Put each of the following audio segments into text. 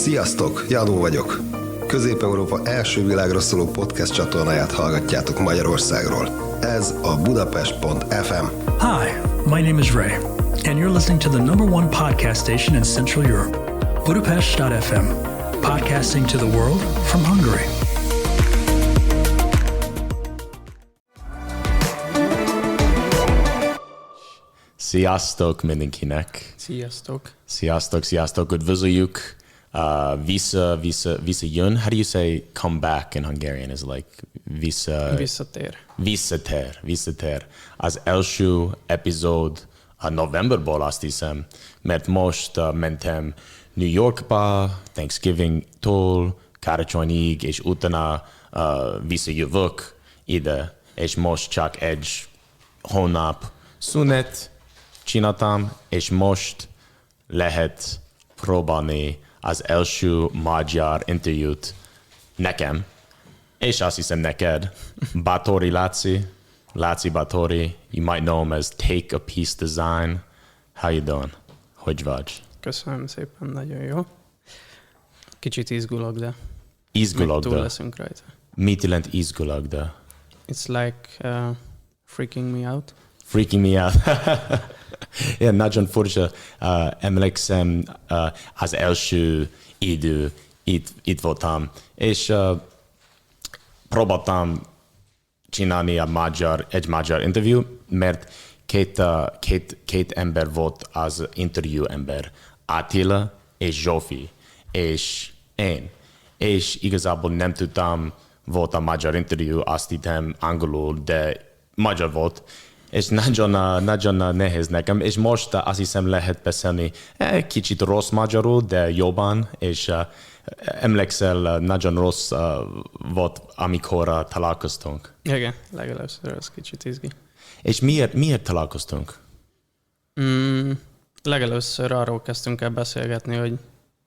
Sziasztok, Janó vagyok. Közép-Európa első világra szóló podcast csatornáját hallgatjátok Magyarországról. Ez a Budapest.fm. Hi, my name is Ray, and you're listening to the #1 podcast station in Central Europe, Budapest.fm, podcasting to the world from Hungary. Sziasztok mindenkinek! Sziasztok! Sziasztok! Üdvözöljük! Visszajön. How do you say come back in Hungarian? Is like visszatér. Az első epizód novemberból, azt hiszem, mert most mentem New Yorkba, Thanksgiving-tól, karácsonyig, és utána visszajövök ide, és most csak egy hónap szünet csináltam, és most lehet próbálni az első magyar interjút nekem, és azt hiszem neked, Báthori Laci, Báthori, you might know him as Take a Piece Design. How you doing? Hogy vagy? Köszönöm szépen, nagyon jó. Kicsit izgulok, de túl leszünk rajta. Mit jelent izgulok, de? It's like freaking me out. Freaking me out. Igen, nagyon furcsa. Emlékszem, az első idő itt voltam, és próbáltam csinálni egy magyar interjú, mert két ember volt az interjú ember, Attila és Zsófi, és én. És igazából nem tudtam, volt a magyar interjú, azt hittem angolul, de magyar volt, és nagyon nehéz nekem, és most azt hiszem lehet beszélni kicsit rossz magyarul, de jobban, és emlékszel, nagyon rossz volt, amikor találkoztunk. Igen, legelőször az kicsit izgi. És miért találkoztunk? Legelőször arról kezdtünk el beszélgetni, hogy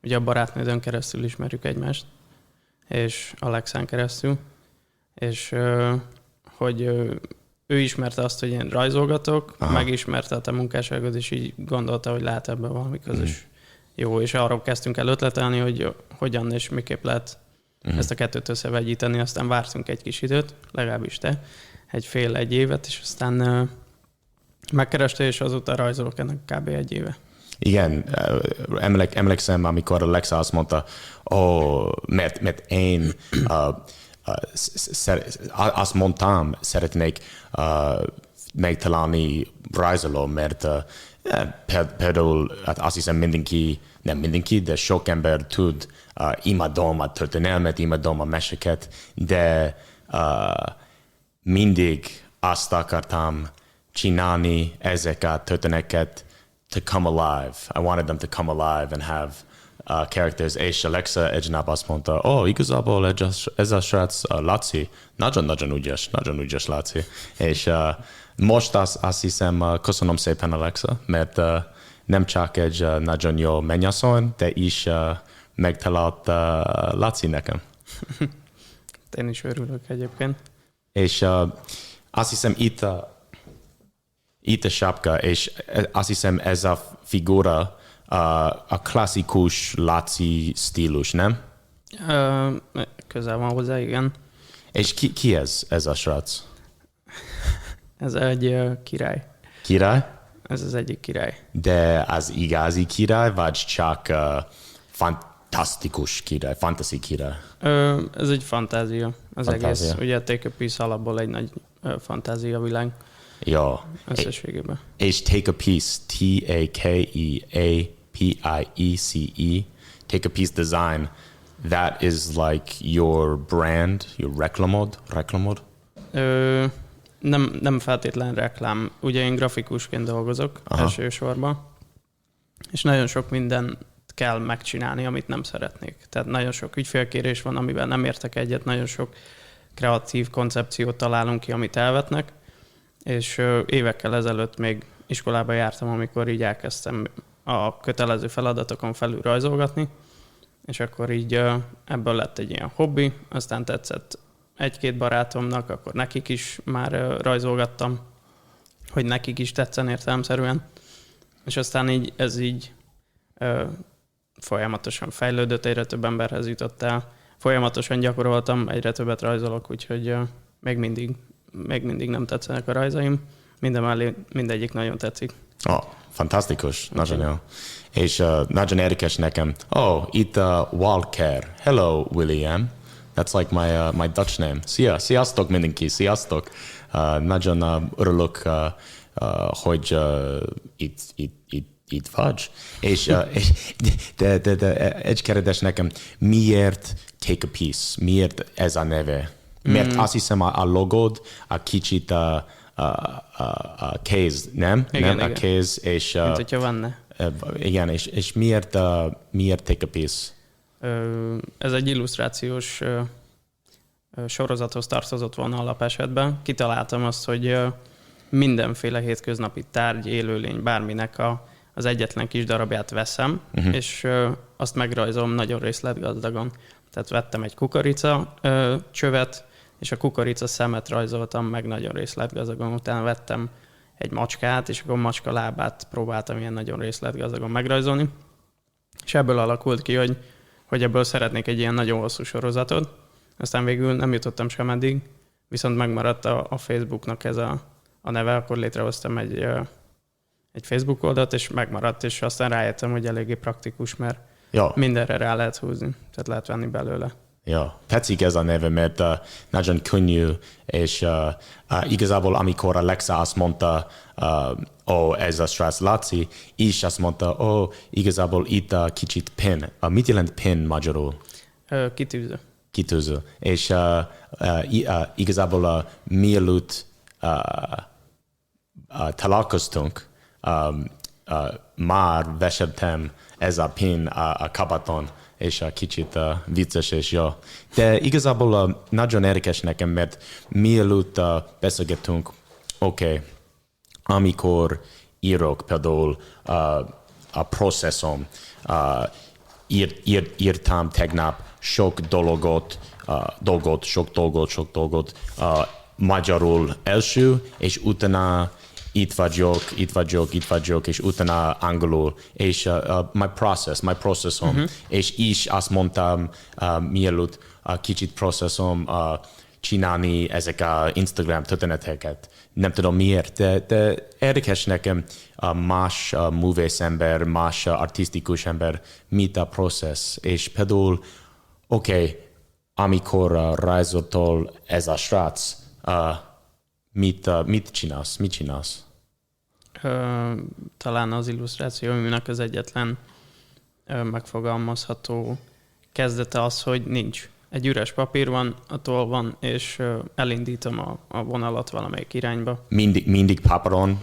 ugye a barátnődön keresztül ismerjük egymást, és Alexán keresztül, és hogy ő ismerte azt, hogy én rajzolgatok, megismerte a te munkásságod, és így gondolta, hogy lehet ebben valami közös jó, és arról kezdtünk el ötletelni, hogy hogyan és miképp lehet ezt a kettőt összevegyíteni, aztán vártunk egy kis időt, legalábbis te, egy évet, és aztán megkereste, és azóta rajzolok ennek kb. Egy éve. Igen, emlékszem, amikor Alexa azt mondta, mert én azt mondtam, szeretnék megtalálni rajzoló, mert például azt hiszem nem mindenki, de sok ember tud, imádom a történelmet, imádom a meseket, de mindig azt akartam csinálni ezeket a történeteket to come alive. I wanted them to come alive and have characters, és Alexa egy nap azt mondta, igazából ez a srác Laci, nagyon ügyes Laci. És most azt hiszem, köszönöm szépen Alexa, mert nem csak egy nagyon jó mennyasszony, de is megtalált Laci nekem. Én is örülök egyébként. És azt hiszem itt a sapka, és azt hiszem ez a figura a klasszikus Laci stílus, nem? Közel van hozzá, igen. És ki ez a srác? Ez egy király. Király? Ez az egyik király. De az igazi király, vagy csak fantasztikus király, fantasy király? Ez egy fantázia. Az egész, ugye a Take a Piece alapból egy nagy fantázia világ. Jó. Összességében. És Take a Piece, Takeapiece, Take a Piece Design, that is like your brand, your reklamod? Nem feltétlen reklám. Ugye én grafikusként dolgozok elsősorban, és nagyon sok mindent kell megcsinálni, amit nem szeretnék. Tehát nagyon sok ügyfélkérés van, amivel nem értek egyet, nagyon sok kreatív koncepciót találunk ki, amit elvetnek, és évekkel ezelőtt még iskolába jártam, amikor így elkezdtem a kötelező feladatokon felül rajzolgatni, és akkor így ebből lett egy ilyen hobbi, aztán tetszett egy-két barátomnak, akkor nekik is már rajzolgattam, hogy nekik is tetszen értelemszerűen, és aztán így ez így folyamatosan fejlődött, egyre több emberhez jutott el. Folyamatosan gyakoroltam, egyre többet rajzolok, úgyhogy még mindig nem tetszenek a rajzaim. Mindegyik nagyon tetszik. Fantasztikus, nagyon jó. És nagyon érdekes nekem. Itt Walker. Hello, William. That's like my Dutch name. Sziasztok mindenki, sziasztok. Nagyon örülök, hogy itt vagy. És egy kérdés nekem, miért Take a Piece? Miért ez a neve? Mert azt hiszem a logód a kicsit a kéz, nem? Igen, nem? A kéz, és... Mint hogyha van. Igen, és miért Take a Piece? Ez egy illusztrációs sorozathoz tartozott volna alapesetben. Kitaláltam azt, hogy mindenféle hétköznapi tárgy, élőlény, bárminek az egyetlen kis darabját veszem, és azt megrajzolom nagyon részletgazdagon. Tehát vettem egy kukorica csövet, és a kukorica szemet rajzoltam meg nagyon részletgazdagon. Utána vettem egy macskát, és akkor a macska lábát próbáltam ilyen nagyon részletgazdagon megrajzolni. És ebből alakult ki, hogy ebből szeretnék egy ilyen nagyon hosszú sorozatot. Aztán végül nem jutottam sem eddig, viszont megmaradt a Facebooknak ez a neve, akkor létrehoztam egy Facebook oldalt, és megmaradt, és aztán rájöttem, hogy eléggé praktikus, mert mindenre rá lehet húzni, tehát lehet venni belőle. Ja, tetszik ez a neve, mert nagyon könnyű, és igazából amikor Alexa azt mondta, ez a srác Laci, és azt mondta, igazából itt kicsit pin. Mit jelent pin magyarul? Kitűző. Kitűző. És igazából mielőtt találkoztunk, már veseltem ez a pin a kabáton, és kicsit vicces és jó. De igazából nagyon érdekes nekem, mert mielőtt beszélgetünk, amikor írok, például a processzom, írtam tegnap sok dolgot, magyarul első, és utána itt vagyok, és utána angolul, és my processzom, és is azt mondtam, mielőtt kicsit processzom csinálni ezek a Instagram történeteket. Nem tudom miért, de érdekes nekem más művész ember, más artistikus ember, mit a processz, és például, amikor rajzoltól ez a srác, mit csinálsz? Talán az illusztrációimnak az egyetlen megfogalmazható kezdete az, hogy nincs. Egy üres papír van, a toll van, és elindítom a vonalat valamelyik irányba. Mindig papíron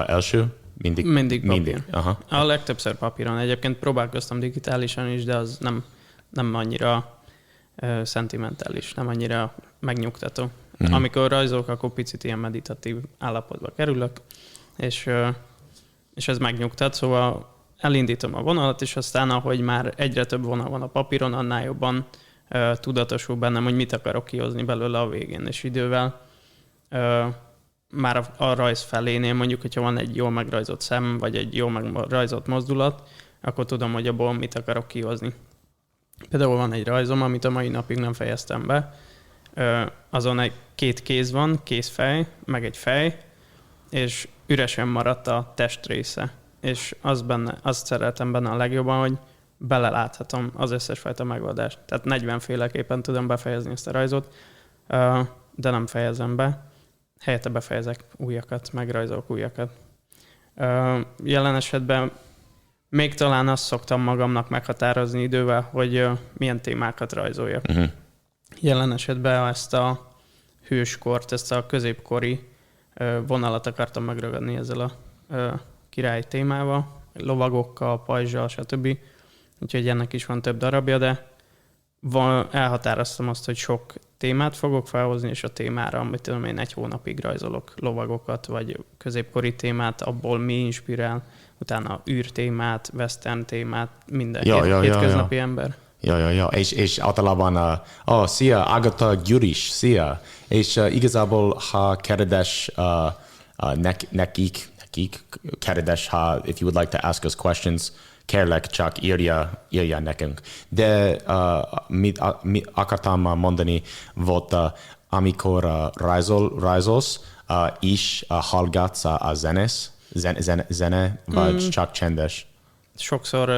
első? Mindig papír. Aha. A legtöbbször papíron. Egyébként próbálkoztam digitálisan is, de az nem annyira szentimentális, nem annyira megnyugtató. Amikor rajzolok, akkor picit ilyen meditatív állapotba kerülök, és ez megnyugtat, szóval elindítom a vonalat, és aztán, ahogy már egyre több vonal van a papíron, annál jobban tudatosul bennem, hogy mit akarok kihozni belőle a végén, és idővel már a rajz felénél, mondjuk, hogyha van egy jól megrajzott szem, vagy egy jól megrajzott mozdulat, akkor tudom, hogy abból mit akarok kihozni. Például van egy rajzom, amit a mai napig nem fejeztem be, azon két kéz van, kézfej, meg egy fej, és üresen maradt a testrésze. És azt szeretem benne a legjobban, hogy beleláthatom az összes fajta megoldást. Tehát 40 féleképpen tudom befejezni ezt a rajzot, de nem fejezem be. Helyette befejezek újakat, megrajzolok újakat. Jelen esetben még talán azt szoktam magamnak meghatározni idővel, hogy milyen témákat rajzoljak. Jelen esetben ezt a hőskort, ezt a középkori vonalat akartam megragadni ezzel a király témával, lovagokkal, pajzsal, stb. Úgyhogy ennek is van több darabja, de elhatároztam azt, hogy sok témát fogok felhozni, és a témára, amit tudom én, 1 hónapig rajzolok lovagokat, vagy középkori témát, abból mi inspirál, utána űrtémát, western témát, minden hétköznapi ember. Ja. És általában, szia, Agatha Gyuris, szia. És igazából, ha kérdés nekik kérdés, if you would like to ask us questions, kérlek, csak írja nekünk. De mit akartam mondani volt, amikor rajzolsz, is hallgatsz a zene, vagy csak csendes? Sokszor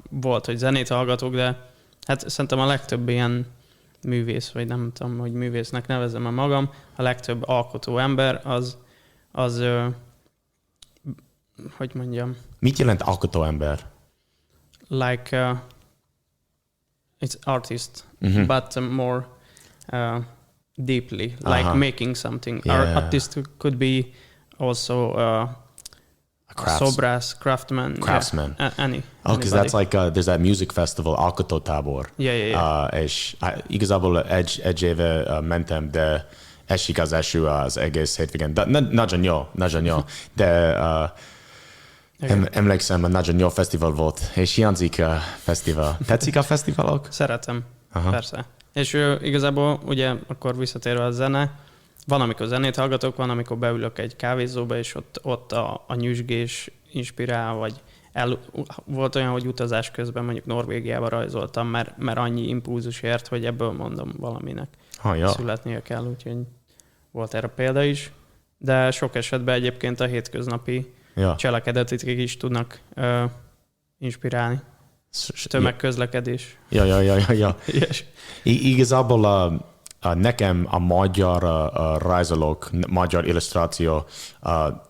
volt, hogy zenét hallgatok, de hát szerintem a legtöbb ilyen művész, vagy nem tudom, hogy művésznek nevezem a magam, a legtöbb alkotó ember az hogy mondjam? Mit jelent alkotó ember? Like it's artist, but more deeply, like making something. Yeah. Artist could be also Sobrász, craftsman. Any. Oh, because that's like there's that music festival, Alkotó tábor. Yeah. És igazából egy éve mentem, de esik az eső az egész hétvégén. Nagyon jó. De emlékszem, nagyon jó fesztivál volt, és hiányzik a fesztivál. Tetszik a fesztiválok? Szeretem, persze. És igazából ugye akkor visszatérve a zene, van, amikor zenét hallgatok, van, amikor beülök egy kávézóba, és ott a nyüzsgés inspirál, vagy volt olyan, hogy utazás közben mondjuk Norvégiába rajzoltam, mert annyi impulzus ért, hogy ebből mondom valaminek születnie kell, úgyhogy volt erre példa is. De sok esetben egyébként a hétköznapi cselekedetek is tudnak inspirálni. Tömegközlekedés. Ja. Igazából nekem a magyar rajzolók, magyar illusztráció,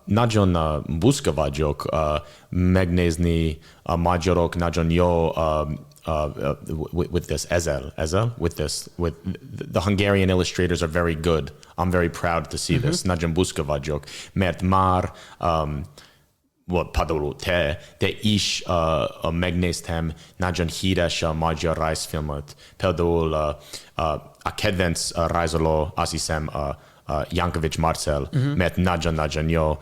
nagyon büszke vagyok megnézni a magyarok nagyon jó with the Hungarian illustrators are very good. I'm very proud to see this. Nagyon büszke vagyok, mert már például te is megnéztem nagyon híres magyar rajzfilmet. Például a kedvenc rajzoló, azt hiszem, Jankovics Marcell, mert nagyon jó.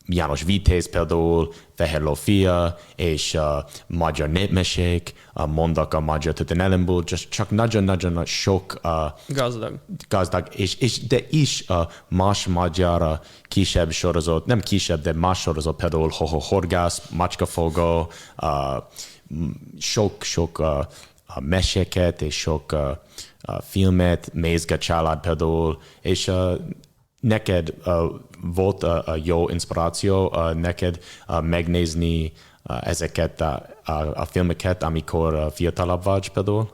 János Vitéz például, Fehér Lófia, és magyar népmesék, mondok a magyar történelemből, csak nagyon sok gazdag. De is más magyar kisebb sorozat, nem kisebb, de más sorozat, például Horgász, Macskafogó, sok meséket és sok filmet, Mézga család például, és neked volt a jó inspiráció neked megnézni ezeket a filmeket, amikor fiatalabb vagy például?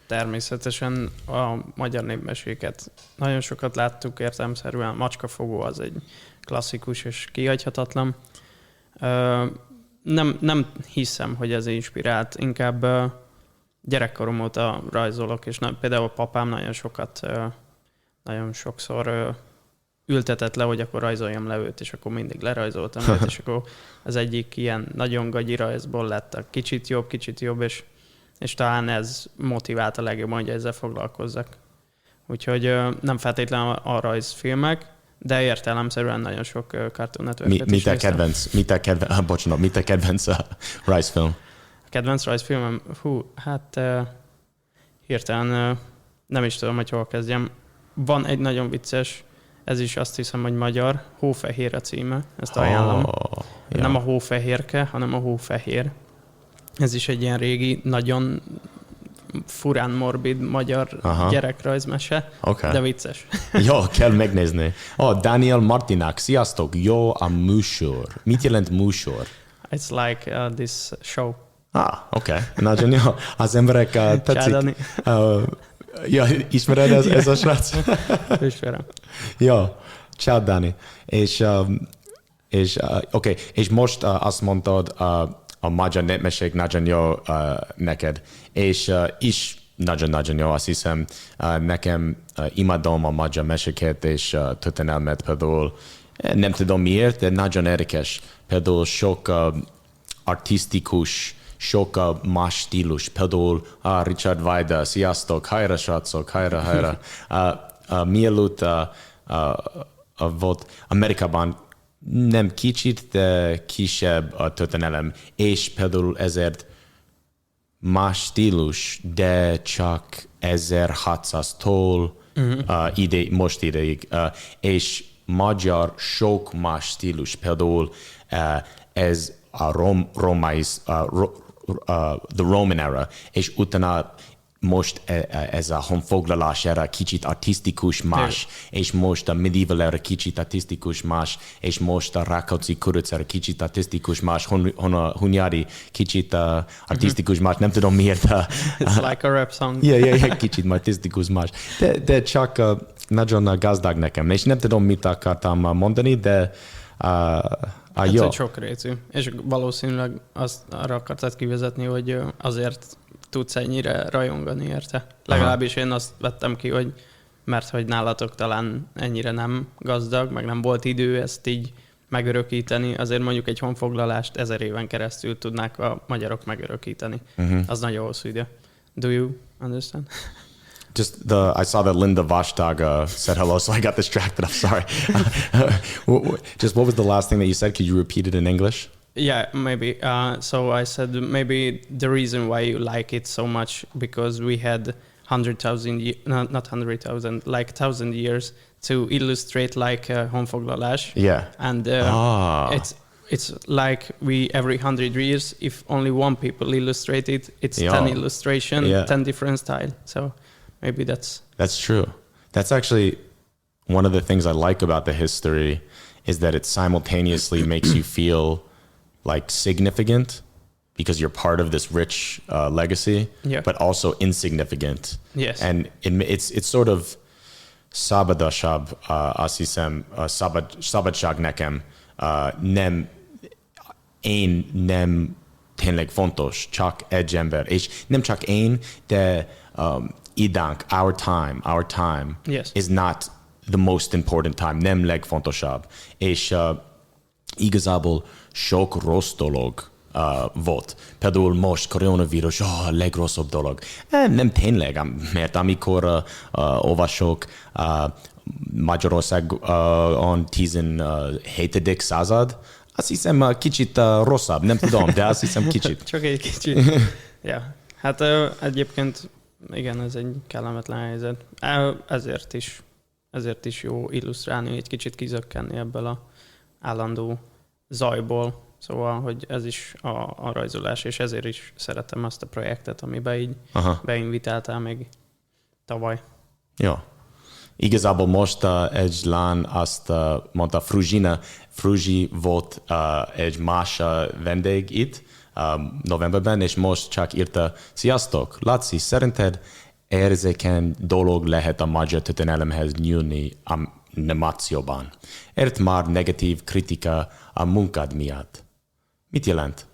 Természetesen a magyar népmeséket nagyon sokat láttuk értelemszerűen. Macskafogó az egy klasszikus és kihagyhatatlan. Nem hiszem, hogy ez inspirált, inkább gyerekkorom óta rajzolok, és például a papám nagyon sokszor ültetett le, hogy akkor rajzoljam le őt, és akkor mindig lerajzoltam őt, és akkor az egyik ilyen nagyon gagyi rajzból lett a kicsit jobb, és talán ez motivált a legjobban, hogy ezzel foglalkozzak. Úgyhogy nem feltétlenül a rajzfilmek, de értelemszerűen nagyon sok Cartoon Network-et is néztem. Mit a kedvenc rajzfilm? A kedvenc rajzfilmem? Hirtelen nem is tudom, hogy hol kezdjem. Van egy nagyon vicces, ez is azt hiszem, hogy magyar, Hófehér a címe, ezt ajánlom. Nem a hófehérke, hanem a hófehér. Ez is egy ilyen régi, nagyon furán morbid magyar gyerekrajzmese, de vicces. Jó, kell megnézni. Daniel Martinak, sziasztok, jó a műsor. Mit jelent műsor? It's like this show. Okay. Nagyon jó. Az emberek tetszik. Ismered ez a srác? Ismerem. Jó, ciao Dani. És most azt mondtad, a magyar népmesék nagyon jó neked, és is nagyon jó, azt hiszem, nekem imádom a magyar meséket és történelmet például, nem tudom miért, de nagyon érdekes. Például sok artistikus, sok más stílus. Például Richard Vajda, sziasztok, hajra srácok, hajra. Mielőtt volt Amerikában nem kicsit, de kisebb a történelem, és például ezért más stílus, de csak 1600-tól most ideig. És magyar sok más stílus, például ez the Roman era, és utána most ez a honfoglalás era kicsit artistikus más, és most a medieval era kicsit artistikus más, és most a Rákóczi kuruc era kicsit artistikus más, Hunyadi kicsit artistikus más, nem tudom miért. It's like a rap song. Yeah, kicsit artistikus más. De csak nagyon gazdag nekem, és nem tudom, mit akartam mondani, de jó. Ez sokrétű. És valószínűleg azt arra akartad kivezetni, hogy azért tudsz ennyire rajongani érte. Legalábbis én azt vettem ki, hogy mert hogy nálatok talán ennyire nem gazdag, meg nem volt idő ezt így megörökíteni, azért mondjuk egy honfoglalást 1000 éven keresztül tudnák a magyarok megörökíteni. Az nagyon hosszú idő. Do you understand? I saw that Linda Vashdag said hello, so I got distracted. I'm sorry. Just what was the last thing that you said? Could you repeat it in English? Yeah, maybe. So I said maybe the reason why you like it so much because we had 100,000, not 100,000, like 1,000 years to illustrate like honfoglalás. Yeah. And it's like we every 100 years, if only one people illustrate it, it's 10 illustration, 10 different style. So maybe that's true. That's actually one of the things I like about the history is that it simultaneously makes you feel like significant because you're part of this rich legacy, but also insignificant. Yes. And it's sort of szabadság, azt hiszem, szabadság nekem, nem tényleg fontos, csak egy ember. És nem csak én, de idánk, our time is not the most important time, nem legfontosabb. És igazából sok rossz dolog volt. Például most koronavírus, a legrosszabb dolog. Nem tényleg, mert amikor olvasok Magyarországon 17. század, azt hiszem kicsit rosszabb, nem tudom, de azt hiszem kicsit. Csak egy kicsit. Yeah. Hát egyébként igen, ez egy kellemetlen helyzet. Ezért is jó illusztrálni, egy kicsit kizökkenni ebből a állandó zajból. Szóval, hogy ez is a rajzolás, és ezért is szeretem azt a projektet, amiben így beinvitáltál még tavaly. Jó. Igazából most egy lány azt mondta, Fruzsi volt egy más vendég itt novemberben, és most csak írta, sziasztok, Laci, szerinted érzékeny dolog lehet a magyar történelemhez nyúlni animációban? Ért már negatív kritika a munkád miatt. Mit jelent?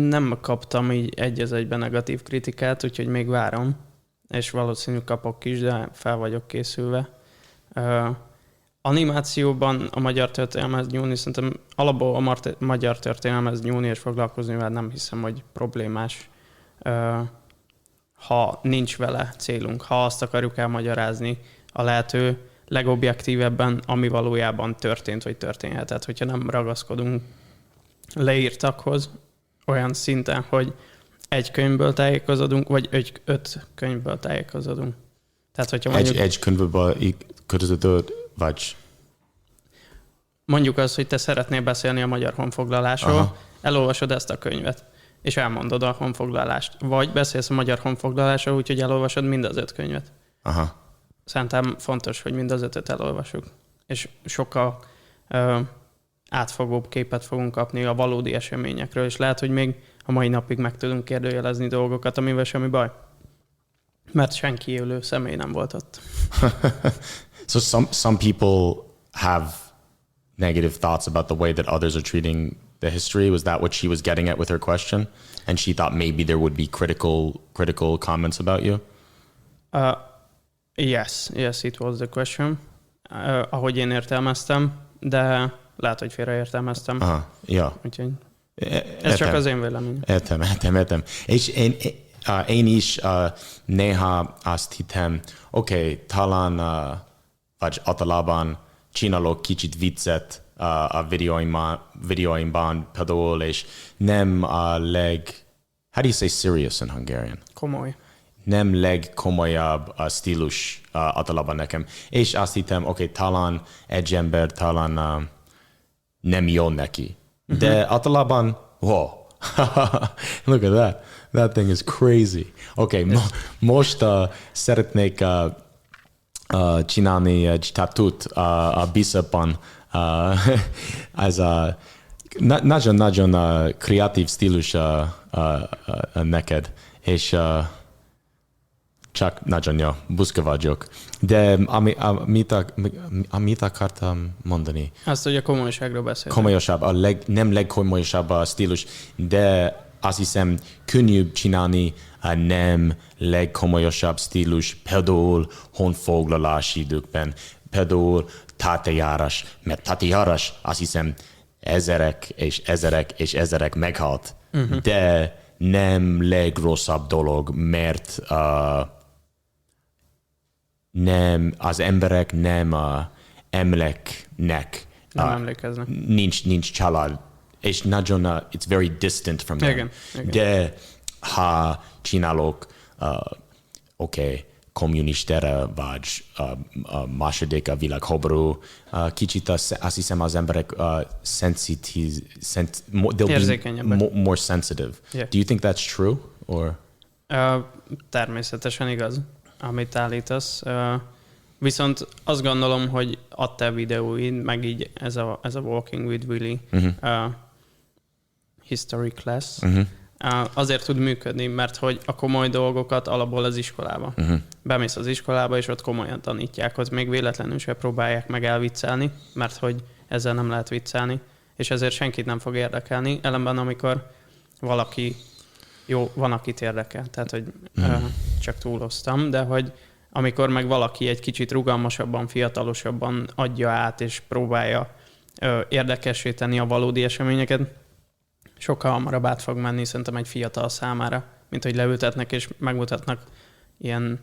Nem kaptam így egy az egyben negatív kritikát, úgyhogy még várom, és valószínű kapok is, de fel vagyok készülve. Animációban a magyar történelmez nyúlni, szerintem alapból a magyar történelmez nyúlni és foglalkozni, mert nem hiszem, hogy problémás, ha nincs vele célunk, ha azt akarjuk elmagyarázni a lehető legobjektívebben, ami valójában történt, vagy történhetett. Hogyha nem ragaszkodunk leírtakhoz olyan szinten, hogy egy könyvből tájékozódunk, vagy 5 könyvből tájékozódunk. Tehát, hogyha mondjuk... Egy könyvből tájékozódod, vagy... Mondjuk azt, hogy te szeretnél beszélni a magyar honfoglalásról, elolvasod ezt a könyvet, és elmondod a honfoglalást. Vagy beszélsz a magyar honfoglalásról, úgyhogy elolvasod mind az 5 könyvet. Aha. Szerintem fontos, hogy mind az 5-öt elolvassuk. És sokkal átfogóbb képet fogunk kapni a valódi eseményekről, és lehet, hogy még a mai napig meg tudunk kérdőjelezni dolgokat, amivel semmi baj. Mert senki élő személy nem volt ott. So some people have negative thoughts about the way that others are treating the history. Was that what she was getting at with her question? And she thought maybe there would be critical comments about you? Yes, it was the question. Ahogy én értelmeztem, de lehet, hogy félreértelmeztem. Ja. Úgyhogy ez csak az én véleményem. Értem. És én is néha azt hittem, talán vagy általában csinálok kicsit viccet a videóimban például, és nem a how do you say serious in Hungarian? Komoly. nem legkomolyabb a stílus általában nekem. És azt hittem, talán egy ember talán nem jön neki. De általában, wow, look at that. That thing is crazy. Most szeretnék csinálni egy tatút a bicepon. Ez a nagyon kreatív stílus neked. És csak nagyon jó, büszke vagyok. De amit akartam mondani? Azt, hogy a komolyságról beszélünk. Komolyasabb, nem legkomolyasabb a stílus, de azt hiszem könnyűbb csinálni a nem legkomolyasabb stílus, például honfoglalási időkben, például tátejárás, mert tátejárás azt hiszem ezerek meghalt, de nem legrosszabb dolog, mert nem, az emberek nem emlékeznek. Nem emlékeznek. Nincs család. És nagyon, it's very distant from them. Igen. De ha csinálok, kommunistára vagy második a világháború, kicsit azt hiszem az emberek they'll be more sensitive. Yeah. Do you think that's true? Or? Természetesen igaz, amit állítasz. Viszont azt gondolom, hogy a te videóid, meg így ez a Walking with Willie history class, azért tud működni, mert hogy a komoly dolgokat alapból az iskolába. Bemész az iskolába, és ott komolyan tanítják, ott még véletlenül se próbálják meg elviccelni, mert hogy ezzel nem lehet viccelni, és ezért senkit nem fog érdekelni. Ellenben, amikor valaki, van akit érdekel, tehát hogy csak túloztam, de hogy amikor meg valaki egy kicsit rugalmasabban, fiatalosabban adja át, és próbálja érdekessé tenni a valódi eseményeket, sokkal hamarabb át fog menni szerintem egy fiatal számára, mint hogy leültetnek és megmutatnak ilyen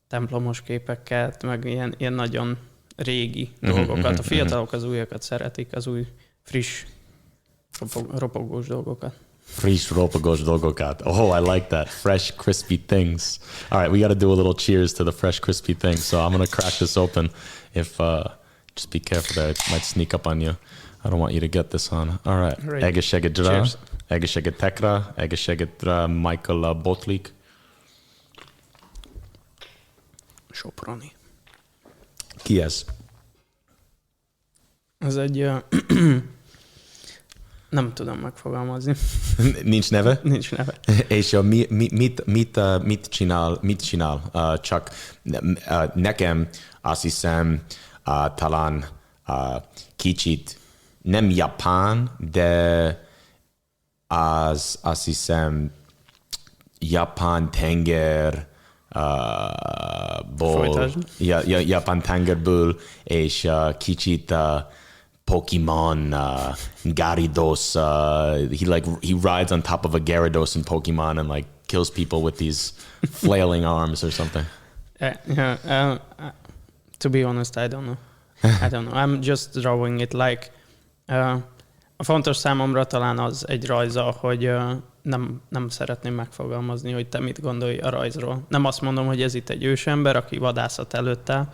templomos képeket, meg ilyen nagyon régi dolgokat. A fiatalok az újakat szeretik, az új, friss, ropogós dolgokat. Friss, ropogós dolgokat. Oh, I like that. Fresh, crispy things. All right, we got to do a little cheers to the fresh, crispy things. So I'm going to crack this open. Just be careful there. It might sneak up on you. I don't want you to get this on. All right. Egészségedre. Egészségetekre. Egészségedre Michael Botlik. Soproni. Ki ez? Ez egy... nem tudom megfogalmazni. Nincs neve? Nincs neve. És mit csinál? Csak nekem azt hiszem talán kicsit nem japán, de azt hiszem japán tenger japán tengerből, és kicsit Pokemon Gyarados. He rides on top of a Gyarados in Pokemon and like kills people with these flailing arms or something. To be honest, I don't know. I'm just drawing it like. A fontos számomra talán az egy rajza, hogy nem szeretném megfogalmazni, hogy te mit gondolj a rajzról. Nem azt mondom, hogy ez itt egy ősember, aki vadászat előtt áll,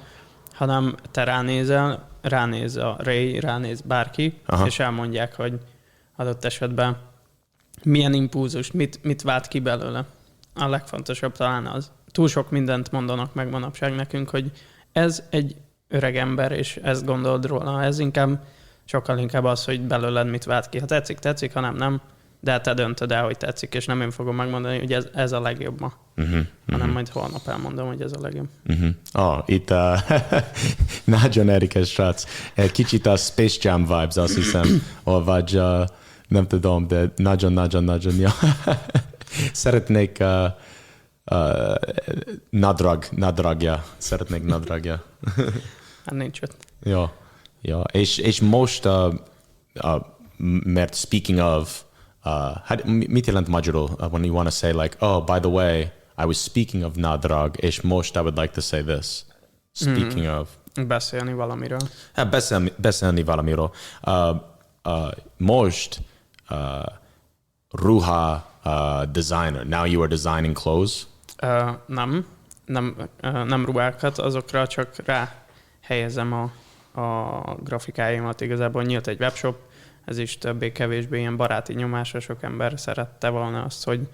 hanem te ránéz a Ray, ránéz bárki, és elmondják, hogy adott esetben milyen impulzus, mit vált ki belőle. A legfontosabb talán az. Túl sok mindent mondanak meg manapság nekünk, hogy ez egy öreg ember, és ezt gondolod róla. Ez sokkal inkább az, hogy belőled mit vált ki. Ha tetszik, ha nem, de te döntöd el, hogy tetszik, és nem én fogom megmondani, hogy ez a legjobb ma. Hanem majd holnap elmondom, hogy ez a legjobb. Itt nagyon érdekes, srác. Egy kicsit a Space Jam vibes, azt hiszem, vagy nem tudom, de nagyon jó. Szeretnék nadrágja. Szeretnék nadrágja. Hát nincs ott. Ja. És most, mert speaking of, mit jelent magyarul when you want to say like, oh, by the way, I was speaking of nadrág, és most I would like to say this. Speaking of. Beszélni valamiről. Beszélni valamiről. Most ruha designer. Now you are designing clothes. Nem ruhákat, azokra csak ráhelyezem a grafikáimat. Igazából nyílt egy webshop, ez is többé-kevésbé ilyen baráti nyomásra, sok ember szerette volna azt, hogy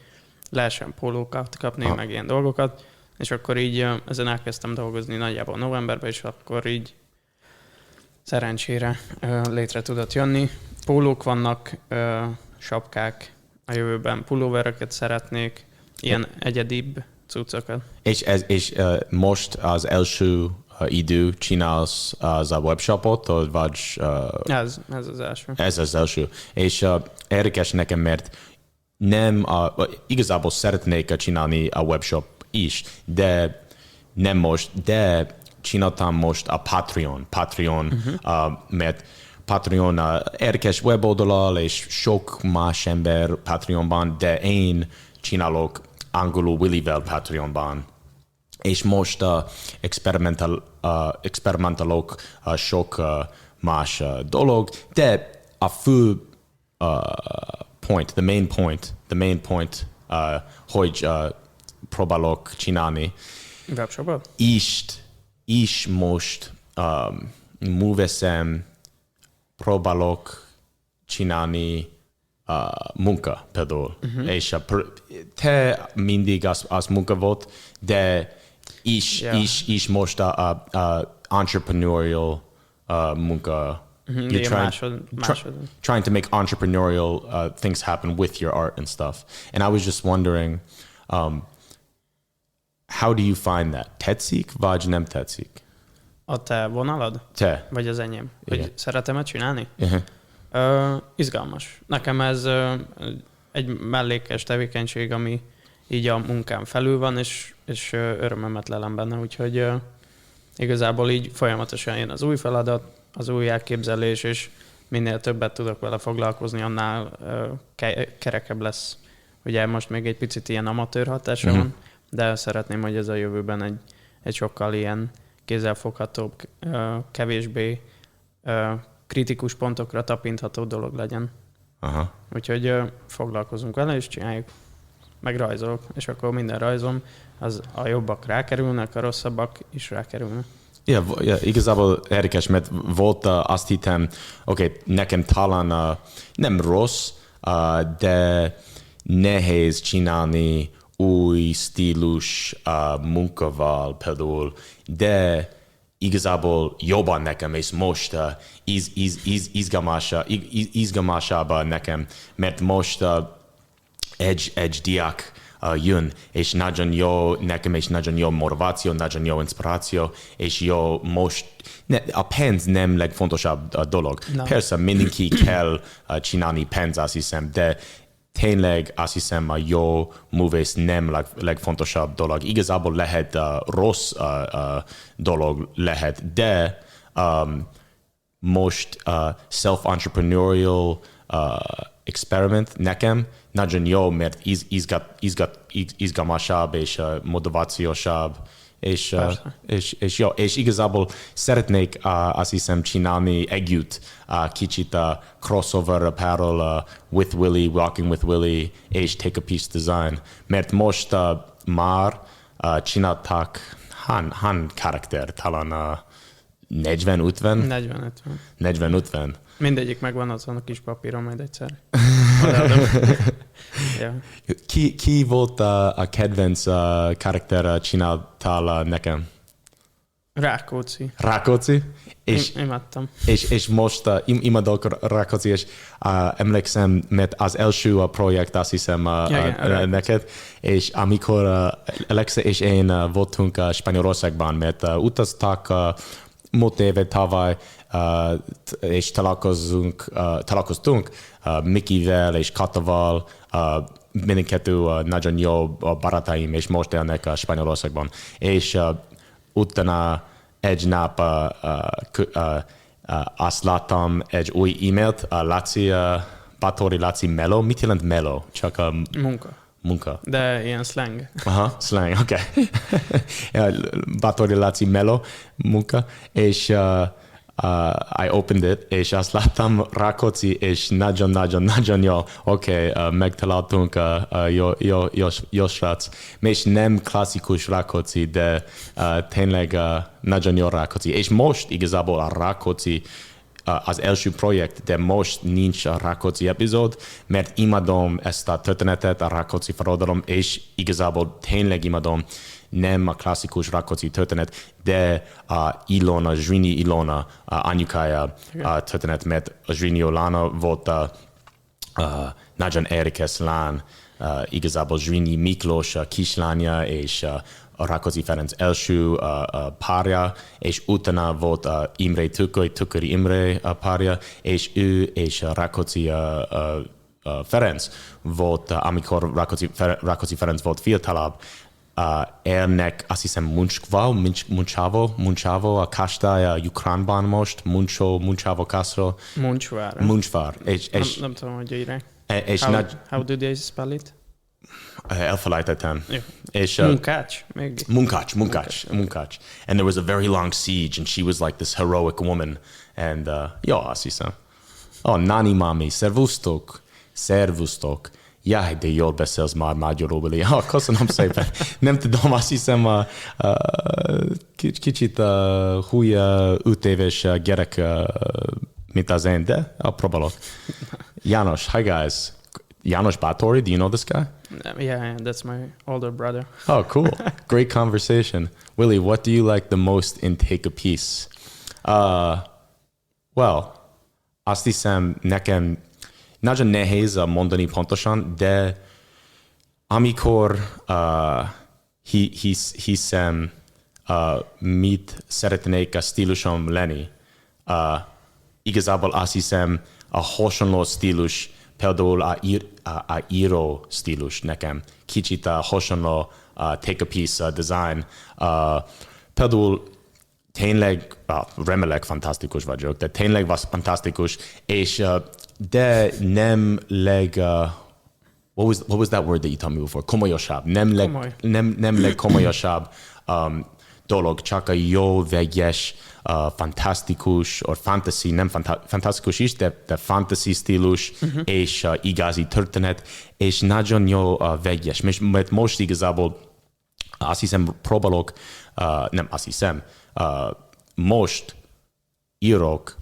lehessen pólókat kapni, meg ilyen dolgokat, és akkor így ezen elkezdtem dolgozni nagyjából novemberben, és akkor így szerencsére létre tudott jönni. Pólók vannak, sapkák, a jövőben pulóvereket szeretnék, ilyen egyedibb cuccokat. És most az első idő csinálsz az a webshopot, vagy... Ez az első. Ez az első. És érdekes nekem, mert nem, igazából szeretnék csinálni a webshop is, de nem most, de csináltam most a Patreon, mert Patreon érdekes weboldalal, és sok más ember Patreonban, de én angolul Willie-vel Patreonban. És most experimentálok sok más dolog, de a fő the main point, hogy próbálok csinálni. Webshopot? És most műveszem, próbálok csinálni munka például. És te mindig az munka volt, de is most entrepreneurial munka. You're trying to make entrepreneurial things happen with your art and stuff. And I was just wondering, how do you find that? Tetszik, vagy nem tetszik? A te vonalad? Te. Vagy az enyém? Hogy szeretem-e csinálni? Uh-huh. Izgalmas. Nekem ez egy mellékes tevékenység, ami így a munkám felül van, és örömömet lelem benne, úgyhogy igazából így folyamatosan jön az új feladat, az új elképzelés, és minél többet tudok vele foglalkozni, annál kerekebb lesz. Ugye most még egy picit ilyen amatőr hatása van, de szeretném, hogy ez a jövőben egy sokkal ilyen kézzelfoghatóbb, kevésbé kritikus pontokra tapintható dolog legyen. Aha. Úgyhogy foglalkozunk vele, és csináljuk. Meg rajzolok, és akkor minden rajzom, az a jobbak rákerülnek, a rosszabbak is rákerülnek. Igazából érdekes, mert volt azt hittem, nekem talán nem rossz, de nehéz csinálni új stílus munkával például, de igazából jobban nekem, és most izgalmasabb nekem, mert most egy diák jön, és nagyon jó nekem, és nagyon jó motiváció, nagyon jó inspiráció, és jó most, a pénz nem legfontosabb dolog. No. Persze mindenki kell csinálni pénz, azt hiszem, de tényleg azt hiszem a jó művész nem legfontosabb dolog. Igazából lehet rossz dolog lehet, de most self-entrepreneurial experiment nekem nagyon jó, mert izgalmasabb és motivációsabb, és jó, és igazából szeretnék azt hiszem csinálni együtt kicsit crossover apparel with Willie, walking with Willie, és take a piece design, mert most már csináltak hány karakter, talán 40-50. Mindegyik megvan azon a kis papíron majd egyszer. Yeah. Ki volt a kedvenc karakter csináltál nekem? Rákóczi? És, imádtam. És most imádok Rákóczi, és emlékszem, mert az első projekt azt hiszem neked, és amikor Alexa és én voltunk Spanyolországban, mert utaztak múlt éve tavaly, és találkoztunk Mikivel és Kataval, mindkettő nagyon jó barátaim, és most élnek Spanyolországban. És utána egy nap azt láttam egy új e-mailt, Laci, Báthori Laci Mello. Mit jelent Mello? Csak munka. De ilyen slang. Aha, slang, oké. Báthori Laci Mello, munka. És I opened it, és azt láttam Rákóczi, és nagyon jó. Oké, megtaláltunk jó srác. És nem klasszikus Rákóczi, de tényleg nagyon jó Rákóczi. És most igazából a Rákóczi az első projekt, de most nincs a Rákóczi epizód, mert imádom ezt a történetet, a Rákóczi forradalom, és igazából tényleg imádom nem a klasszikus Rákóczi történet, de Ilona, Zsvini Ilona anyukája történet, mert a Zsvini Ilona volt nagyon érdekes lány, igazából Zsvini Miklós kislánya, és a Rákóczi Ferenc első párja, és utána volt Imre Tököri Imre párja, és ő és Rákóczi Ferenc volt, amikor Rákóczi Ferenc volt fiatalabb, elnek azt hiszem Muncsavo, a kastály Ukránban most, Muncsavo Castro. Muncsvár. Nem tudom, hogy írják. How do they spell it? Elfelejtettem. Munkács. And there was a very long siege, and she was like this heroic woman. And azt hiszem. Nani mami, szervusztok. Jaj, de jól beszélsz már magyarul, Willie. Köszönöm szépen. Nem tudom, azt hiszem kicsit hülye 5 éves gyerek, mint az én, de próbálok. János, hi guys. János Báthori, do you know this guy? Yeah, that's my older brother. Oh, cool. Great conversation. Willie, what do you like the most in Take a Piece? Well, azt hiszem nekem nagyon nehéz mondani pontosan, de amikor hiszem mit szeretnék a stílusom lenni, igazából azt hiszem a hasonló stílus, például a író stílus nekem, kicsit hasonló Take a Piece design. Például tényleg, remélek fantasztikus vagyok, de tényleg fantasztikus, és de nem what was that word that you told me before? Komolyosabb. Nem legkomolyosabb dolog, csak a jó, vegyes, fantasztikus, or fantasy, nem fantasztikus is, de fantasy stílus, és igazi történet, és nagyon jó vegyes. Mert most igazából azt hiszem próbálok, nem azt hiszem, most írok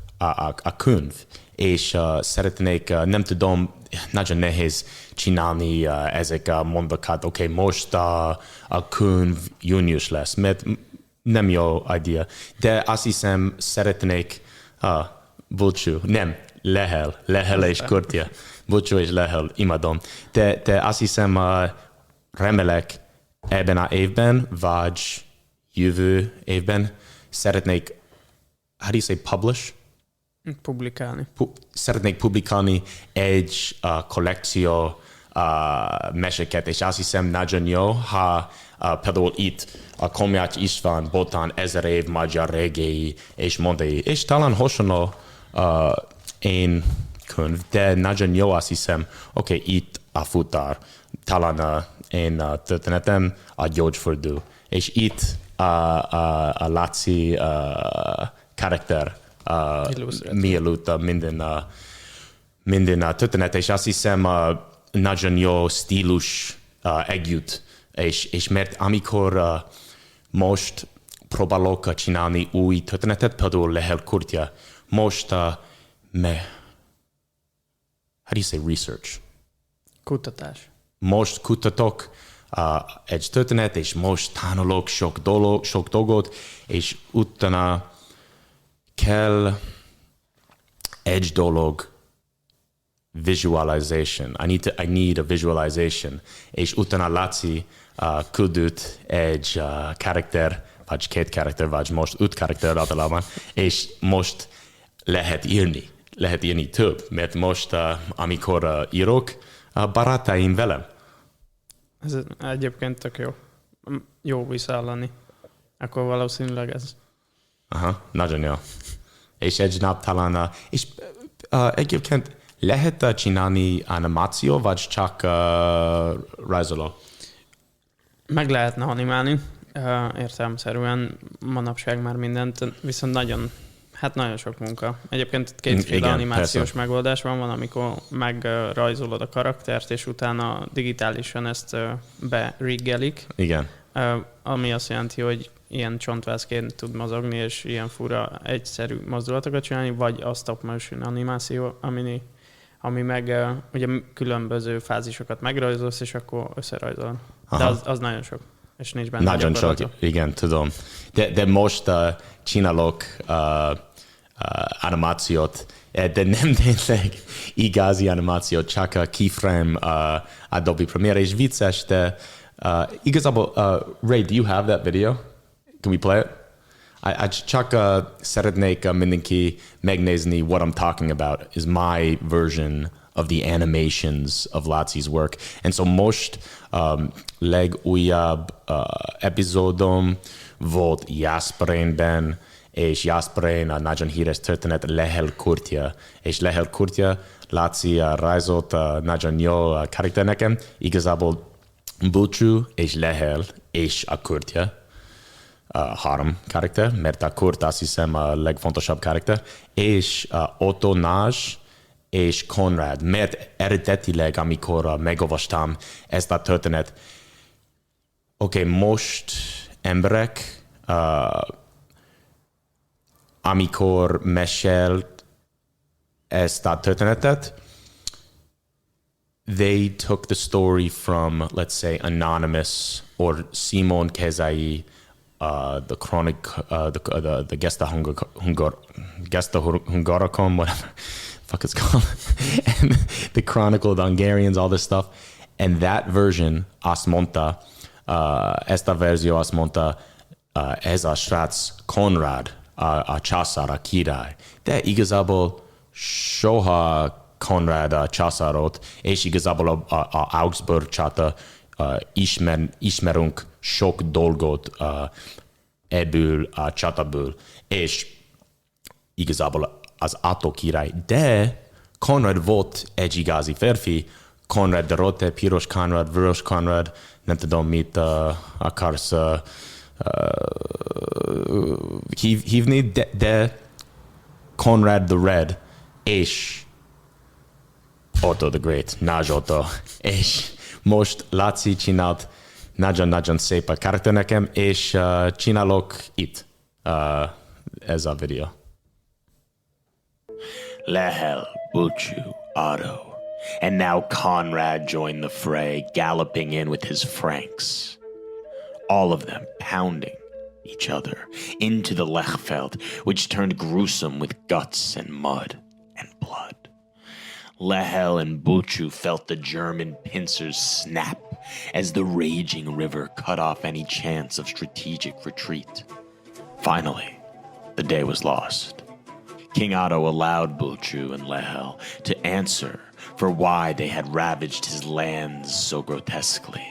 a könyv, és szeretnék, nem tudom, nagyon nehéz csinálni ezek a mondatot, oké, most a könyv június lesz, mert nem jó idea, de azt hiszem szeretnék, Bulcsú, nem, Lehel és Kurtja, Bulcsú és Lehel, imádom, de azt hiszem remélek ebben az évben, vagy jövő évben szeretnék, how do you say publish? Publikálni. Szeretnék publikálni egy kollekció meséket, és azt hiszem nagyon jó, ha például itt a Komjács István Botán 1000 év magyar regéi és mondai, és talán hasonló én könyv, de nagyon jó azt hiszem, oké, itt a futár, talán én történetem a gyógyfordul, és itt a Laci karakter, mielőtt minden történet, és azt hiszem nagyon jó stílus együtt, és mert amikor most próbálok csinálni új történetet, például Lehel Kurtja, most how do you say research? Kutatás. Most kutatok egy történet, és most tanulok sok dolgot, és utána kell egy dolog, visualization. I need a visualization. És utána Laci küldött egy karakter, vagy 2 karakter, vagy most 5 karakter általában, és most lehet írni több, mert most, amikor írok, barátaim velem. Ez egyébként tök jó. Jó visszaállani. Akkor valószínűleg ez. Aha, nagyon jó. És egy nap talán, és egyébként lehet csinálni animáció, vagy csak rajzoló? Meg lehetne animálni, értelemszerűen manapság már mindent, viszont nagyon Hát nagyon sok munka. Egyébként kétféle animációs megoldás van, amikor megrajzolod a karaktert, és utána digitálisan ezt beriggelik. Igen. Ami azt jelenti, hogy ilyen csontvászként tud mozogni, és ilyen fura, egyszerű mozdulatokat csinálni, vagy a stop motion animáció, ami meg ugye különböző fázisokat megrajzolsz, és akkor összerajzolod. De az nagyon sok. És nincs benne nagyon sok, igen, tudom. De most csinálok animációt, de nem tényleg igazi animációt, csak a keyframe Adobe Premiere, és vicces, de igazából, Ray, do you have that video? Can we play it? Csak szeretnék mindenki megnézni what I'm talking about is my version of the animations of Laci's work. And so most legújabb epizódom volt Jászberénben, és Jászberén a nagyon híres történet Lehel kurtja. És Lehel kurtja, Laci rajzolt nagyon jó karakter nekem. Igazából Búcsú és Lehel és a kurtja. Három karakter, mert a kurt azt hiszem a legfontosabb karakter. És Otto Nagy és Konrad, mert eredetileg, amikor megolvastam ezt a történet, most emberek, amikor mesélt ezt a történetet, they took the story from, let's say, Anonymous or Simon Kezai, the Chronic, the Gesta Hungaricum, whatever fuck it's called, and the Chronicle, the Hungarians, all this stuff. And that version, azt mondta, esta verzió azt mondta, ez a srác Konrad, a császár, a király. De igazából soha Konrad császárolt, és igazából a Augsburg csata ismerünk sok dolgot ebből a csatából, és igazából az Atto király, de Konrad volt egy igazi férfi, Konrad de Rote, Piros Konrad, Vörös Konrad, nem tudom mit akarsz hívni, de Konrad the Red, és Otto the Great, Nagy Otto, és most Laci csinált nagyon szép a karakter nekem, és csinálok itt ez a videó. Lehel, Búcsú, Otto, and now Konrad joined the fray, galloping in with his Franks. All of them pounding each other into the Lechfeld, which turned gruesome with guts and mud and blood. Lehel and Búcsú felt the German pincers snap as the raging river cut off any chance of strategic retreat. Finally, the day was lost. King Otto allowed Búcsú and Lehel to answer for why they had ravaged his lands so grotesquely.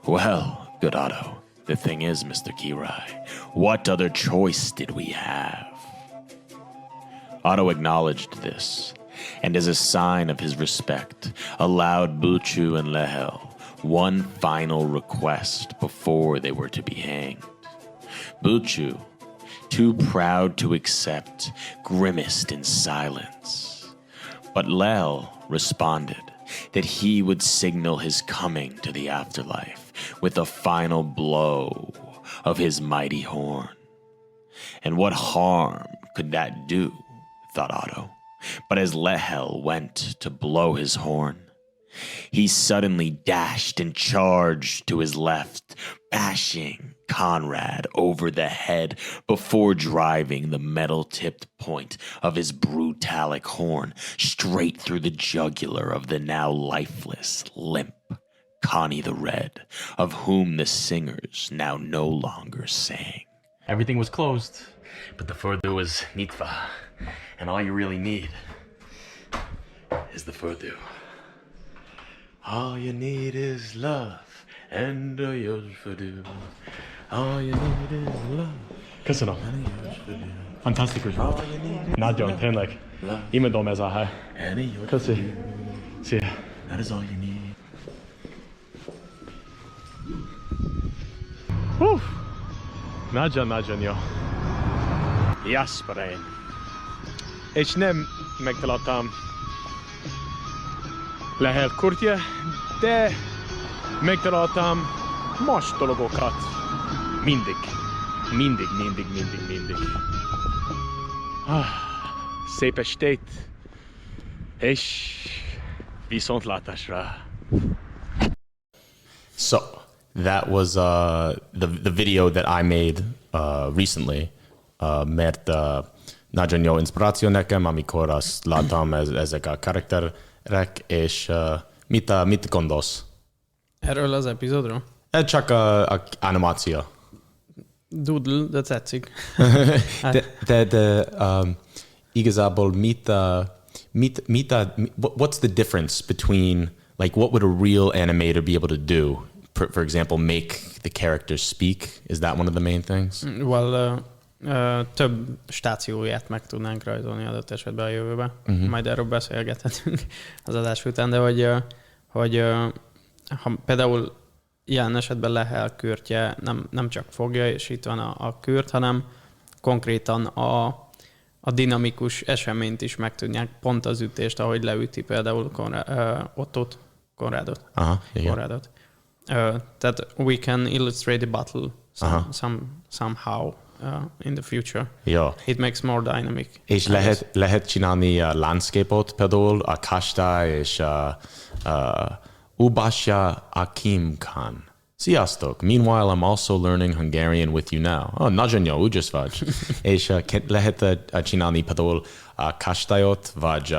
Well, good Otto, the thing is, Mr. Kirai, what other choice did we have? Otto acknowledged this, and as a sign of his respect, allowed Búcsú and Lehel one final request before they were to be hanged. Búcsú, too proud to accept, grimaced in silence. But Lehel responded that he would signal his coming to the afterlife with a final blow of his mighty horn. And what harm could that do, thought Otto. But as Lehel went to blow his horn, he suddenly dashed and charged to his left, bashing Konrad over the head before driving the metal-tipped point of his brutalic horn straight through the jugular of the now lifeless, limp Connie the Red, of whom the singers now no longer sang. Everything was closed, but the further was Nitva, and all you really need is the further. All you need is love, and a Yosfadu. All you need is love. Köszönöm. Fantasztikus volt. Nagyon, tényleg. Imádom ez a hely. Köszi. Szia. That is all you need. Nagyon jó. Jasperén. És nem megtaláltam lehet kurtja, de megtaláltam más dolgokat. Mindig. Szép estét, és viszontlátásra. So that was the video that I made recently. Mert nagyon jó inspiráció nekem, amikor azt láttam ezek a karakterek, és mit gondolsz? Erről az epizódról? Csak a animáció. Doodle, de tetszik. de igazából what's the difference between, like, what would a real animator be able to do? For example, make the characters speak. Is that one of the main things? Well, több stációját meg tudnánk rajzolni adott esetben a jövőben. Majd erről beszélgethetünk az adás után, de hogy ha például ilyen esetben lehel kürtje nem csak fogja, és itt van a kürt, hanem konkrétan a dinamikus eseményt is meg tudják, pont az ütést, ahogy leüti például Konrádot. Konrádot. Tehát we can illustrate the battle somehow in the future. Ja. It makes more dynamic. És lehet csinálni landscape-ot például, a Kasta és Ubasha Akim Khan. Sziasztok! Meanwhile, I'm also learning Hungarian with you now. Nagyon jó, úgyis vagy. És lehet csinálni például a Kastayot, vagy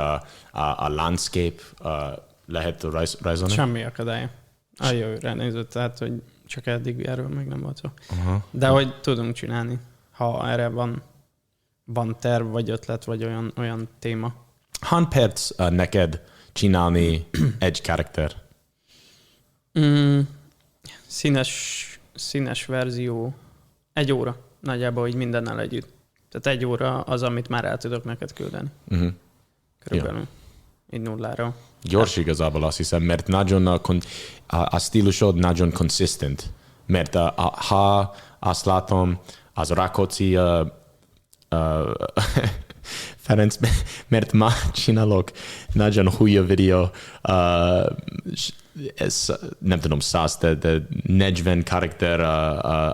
a landscape, lehet rajzolni? Semmi akadálya. A jövőre nézve, tehát, hogy csak eddig erről még nem volt szó. De hogy tudunk csinálni, ha erre van terv, vagy ötlet, vagy olyan téma. Hány perc neked csinálni egy karakter? Színes verzió 1 óra, nagyjából így mindennel együtt. Tehát 1 óra az, amit már el tudok neked küldeni. Körülbelül. Ja. Így nullára. Gyors igazából azt hiszem, mert nagyon a stílusod nagyon consistent. Mert ha azt látom, az Rákóczi Ferenc, mert ma csinálok nagyon hülye videó, nem tudom, 100, de 40 karakter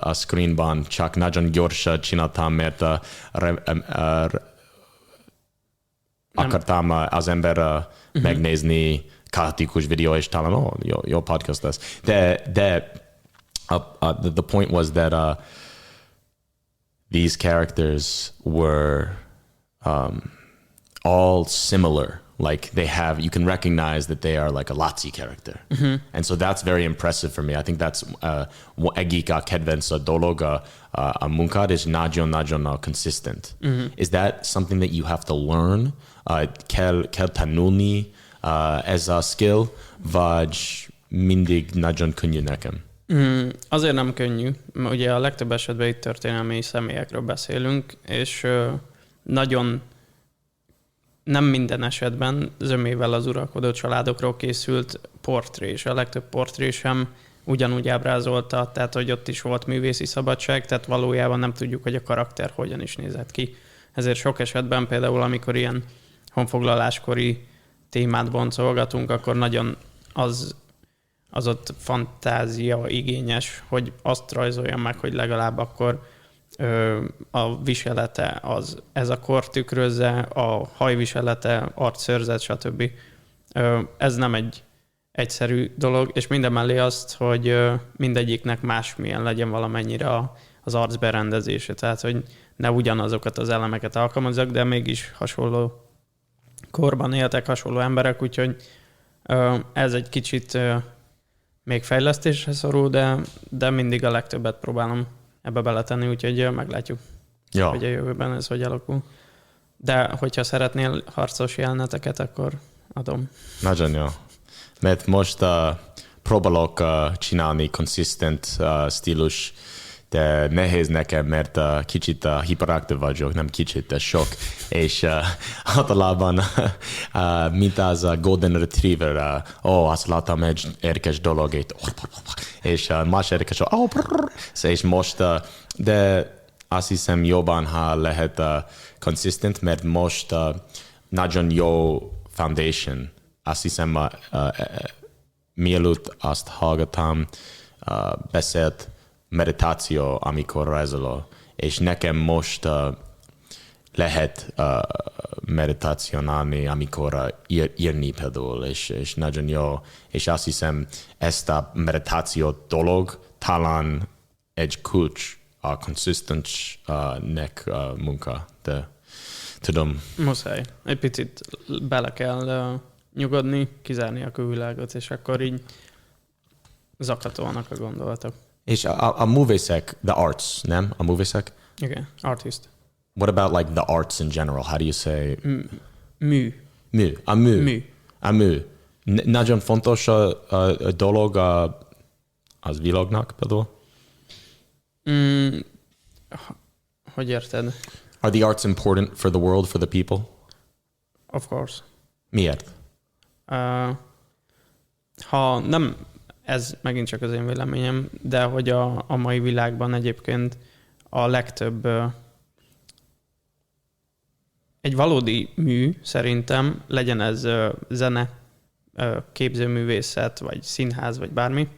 a screenban, csak nagyon gyorsan csináltam, mert akartam az ember megnézni kaotikus videó, és talán, jó podcast lesz. De the point was that these characters were all similar. Like you can recognize that they are like a Laci character. And so that's very impressive for me. I think that's egyik a kedvenc dolog a munkád, és nagyon consistent. Is that something that you have to learn? Kell tanulni ez a skill, vagy mindig nagyon könnyű nekem? Azért nem könnyű. Ugye a legtöbb esetben itt történelmi személyekről beszélünk, és nagyon nem minden esetben zömével az uralkodó családokról készült portré, és a legtöbb portré sem ugyanúgy ábrázolta, tehát hogy ott is volt művészi szabadság, tehát valójában nem tudjuk, hogy a karakter hogyan is nézett ki. Ezért sok esetben például, amikor ilyen honfoglaláskori témát boncolgatunk, akkor nagyon az ott fantázia igényes, hogy azt rajzoljam meg, hogy legalább akkor a viselete ez a kor tükrözze, a hajviselete, arcszőrzet, stb. Ez nem egy egyszerű dolog, és mindemellé azt, hogy mindegyiknek másmilyen legyen valamennyire az arcberendezése, tehát hogy ne ugyanazokat az elemeket alkalmazzak, de mégis hasonló korban éltek, hasonló emberek, úgyhogy ez egy kicsit még fejlesztésre szorul, de mindig a legtöbbet próbálom ebbe beletenni, úgyhogy meglátjuk, hogy a jövőben ez hogy alakul. De hogyha szeretnél harcos jeleneteket, akkor adom. Nagyon jó. Mert most próbálok csinálni consistent stílus, de nehéz nekem, mert kicsit hiperaktív vagyok, nem kicsit, de sok. És általában, mint az a Golden Retriever, azt láttam egy érdekes dolog, és más érdekes, és most, de azt hiszem jobban, ha lehet consistent, mert most nagyon jó foundation. Azt hiszem, mielőtt azt hallgattam, beszélt meditáció, amikor rajzoló, és nekem most lehet meditácionálni, amikor írni például, és nagyon jó. És azt hiszem, ezt a meditáció dolog talán egy kulcs a consistence-nek munka, de tudom. Muszáj. Egy picit bele kell nyugodni, kizárni a külvilágot, és akkor így zakatolnak a gondolatok. És a művészek, the arts, nem? A művészek? Igen, artist. What about like the arts in general? How do you say? Mű. A mű. Nagyon fontos a dolog az világnak például? Hogy érted? Are the arts important for the world, for the people? Of course. Miért? Ha nem, ez megint csak az én véleményem, de hogy a mai világban egyébként a legtöbb egy valódi mű szerintem, legyen ez zene, képzőművészet, vagy színház, vagy bármi,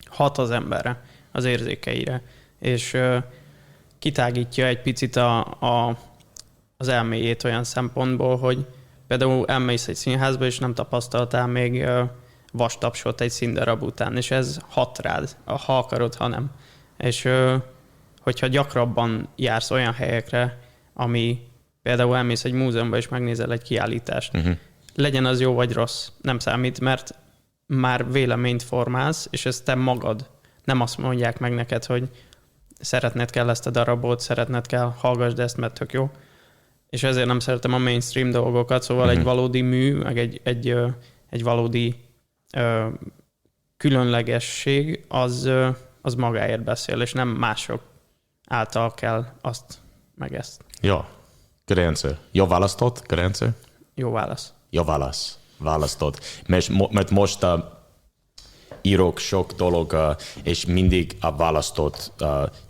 hat az emberre, az érzékeire, és kitágítja egy picit az elméjét olyan szempontból, hogy például elmész egy színházba, és nem tapasztaltál még vastapsot egy színdarab után, és ez hat rád, ha akarod, ha nem. És hogyha gyakrabban jársz olyan helyekre, ami például elmész egy múzeumban, és megnézel egy kiállítást, legyen az jó vagy rossz, nem számít, mert már véleményt formálsz, és ez te magad. Nem azt mondják meg neked, hogy szeretned kell ezt a darabot, szeretned kell, hallgassd ezt, mert tök jó. És ezért nem szeretem a mainstream dolgokat, szóval egy valódi mű, meg egy valódi különlegesség, az magáért beszél, és nem mások által kell azt meg ezt. Jó. Good answer. Jó választott? Good answer? Jó válasz. Jó válasz. Választott. Mert most írok sok dolog, és mindig a választott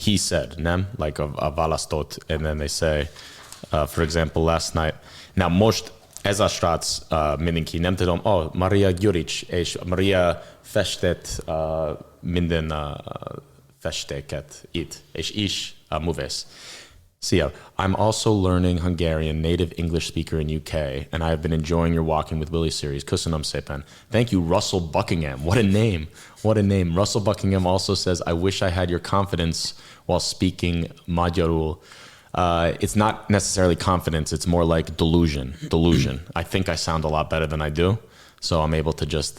he said, nem? Like a választott, and then they say, for example, last night. Now most ez a srác mindenki, nem tudom, Maria Gyurics, és Maria festett minden festéket itt, és is művész. Szia, I'm also learning Hungarian, native English speaker in UK, and I have been enjoying your Walking with Willie series. Köszönöm szépen. Thank you, Russell Buckingham. What a name. What a name. Russell Buckingham also says, I wish I had your confidence while speaking magyarul. It's not necessarily confidence, it's more like delusion. I think I sound a lot better than I do, so I'm able to just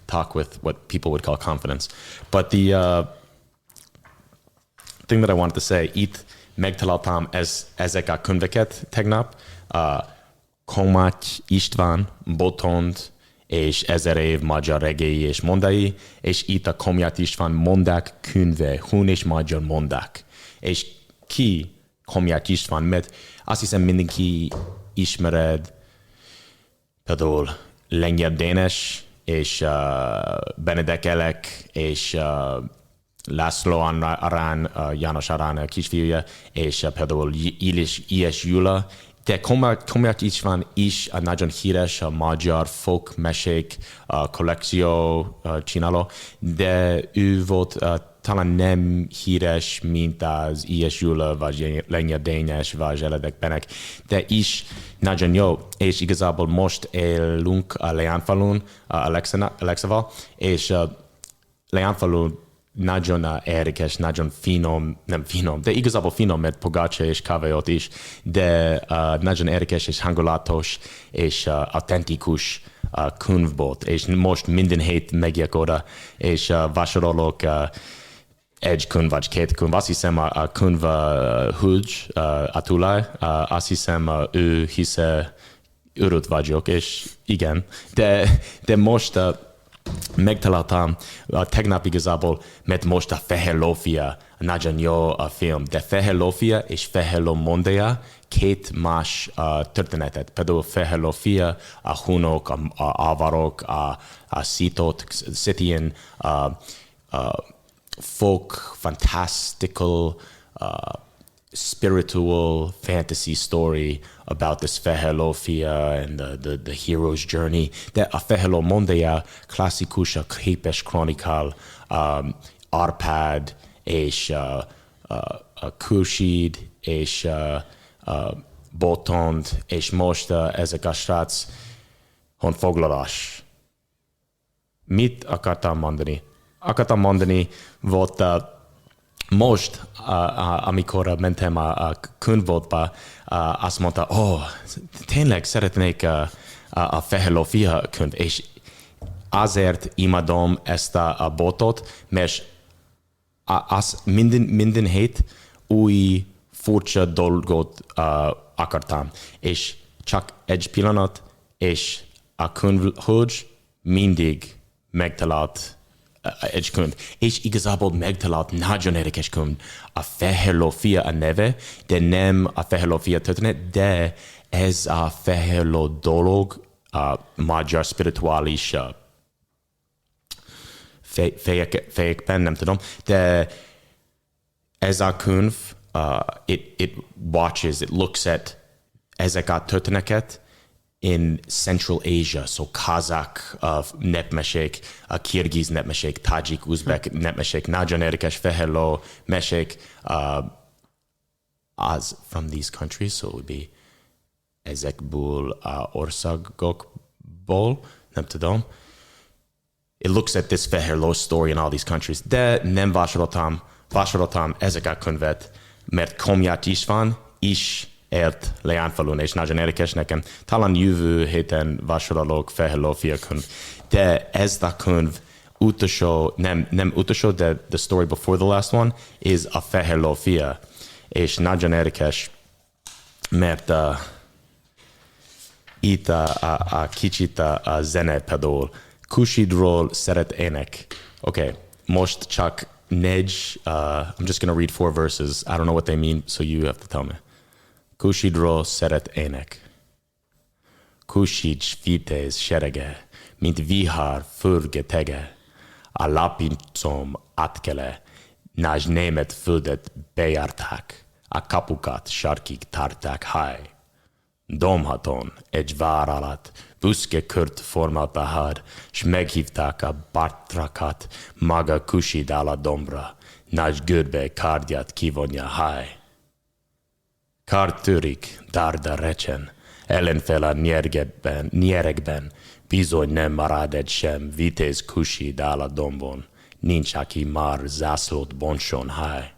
talk with what people would call confidence. But the thing that I wanted to say, itt megtaláltam ezek a könyveket tegnap, Komács István, Botond, és 1000 év magyar regély és mondai, és itt a Komács István mondák könyve, hun és magyar mondák. És ki Komács István, mert azt hiszem mindenki ismered, például Lengyel Dénes, és Benedek Elek, és László Arán, János Arán kisfiúja, és például Ilyes Gyula. De Komács István is nagyon híres a magyar folk mesék kollekció csináló, de ő volt talán nem híres, mint az Ilyes Gyula, vagy Lengyel Dénes, vagy Eledek Benek, de is nagyon jó, és igazából most élünk a Leánfalun, Alexával, és Leánfalun nagyon érdekes, nagyon nem finom, de igazából finom, mert pogácsa és kávé ott is, de nagyon érdekes és hangulatos és autentikus könyvbolt, és most minden hét megyek oda, és vásárolok egy könyv vagy két könyv. Azt hiszem a könyv hölgy, a tulaj, azt hiszem ő hisze örült vagyok, és igen, de most megtaláltam tegnap igazából, mert most a Fehér Lófia nagyon jó a film, de Fehér Lófia és Fehér Ló mondaja két más történetet. Például Fehér Lófia, a hunok, a avarok, a szitot, szitien, folk, fantastical spiritual fantasy story about this fehér fia and the hero's journey. De a fehér mondaja klasszikus a képes kronikál, Arpád és a Kúsid és Botond, és most ezek a srác honfoglalás. Mit akartam mondani? Akartam mondani, volt most, amikor mentem a könyvboltba, azt mondta, tényleg szeretnék a fehér fia könyv, és azért imádom ezt a botot, mert minden hét új furcsa dolgot akartam, és csak egy pillanat, és a könyvhölgy mindig megtalált egy könyv. És igazából megtalált nagyon érdekes könyv. A fehér fia a neve, de nem a fehér fia történet, de ez a fehér dolog, a magyar spirituális fejekben, nem tudom, de ez a könyv, it looks at ezek a történeteket in Central Asia, so Kazakh nepmesék, Kirgiz nepmesék, Tajik, Uzbek nepmesék, nagyon érdekes fehér mesék, az from these countries, so it would be ezekből országokból, nem tudom. It looks at this fehér story in all these countries, de nem vásároltam ezek a könyvet, mert Komját István is élt Leánfalun, és nagyon érdekes nekem. Talán jövő héten vásárolok fehér fia könyv. De ez a könyv utolsó, nem utolsó, de the story before the last one is a fehér fia. És nagyon érdekes, mert itt a kicsit a zene pedal. Kushidról szeret ének. Okay, most csak I'm just going to read 4 verses. I don't know what they mean, so you have to tell me. Kushidról szeret ének. Kusid vitéz serege, mint vihar förgetege. A lapincom átkele, nás német földet bejárták. A kapukat sarkig tárták háj. Domhaton, egy vár alatt, büszke kört formált a had, s meghívták a bátrakat, maga Kusid áll a dombra, nagy görbe kardját kivonja háj. Kard törik, dárda recsen, ellenfél a nyerekben, bizony nem marad egy sem, vitéz Kusid áll a dombon, nincs aki már zászlót bontson háj.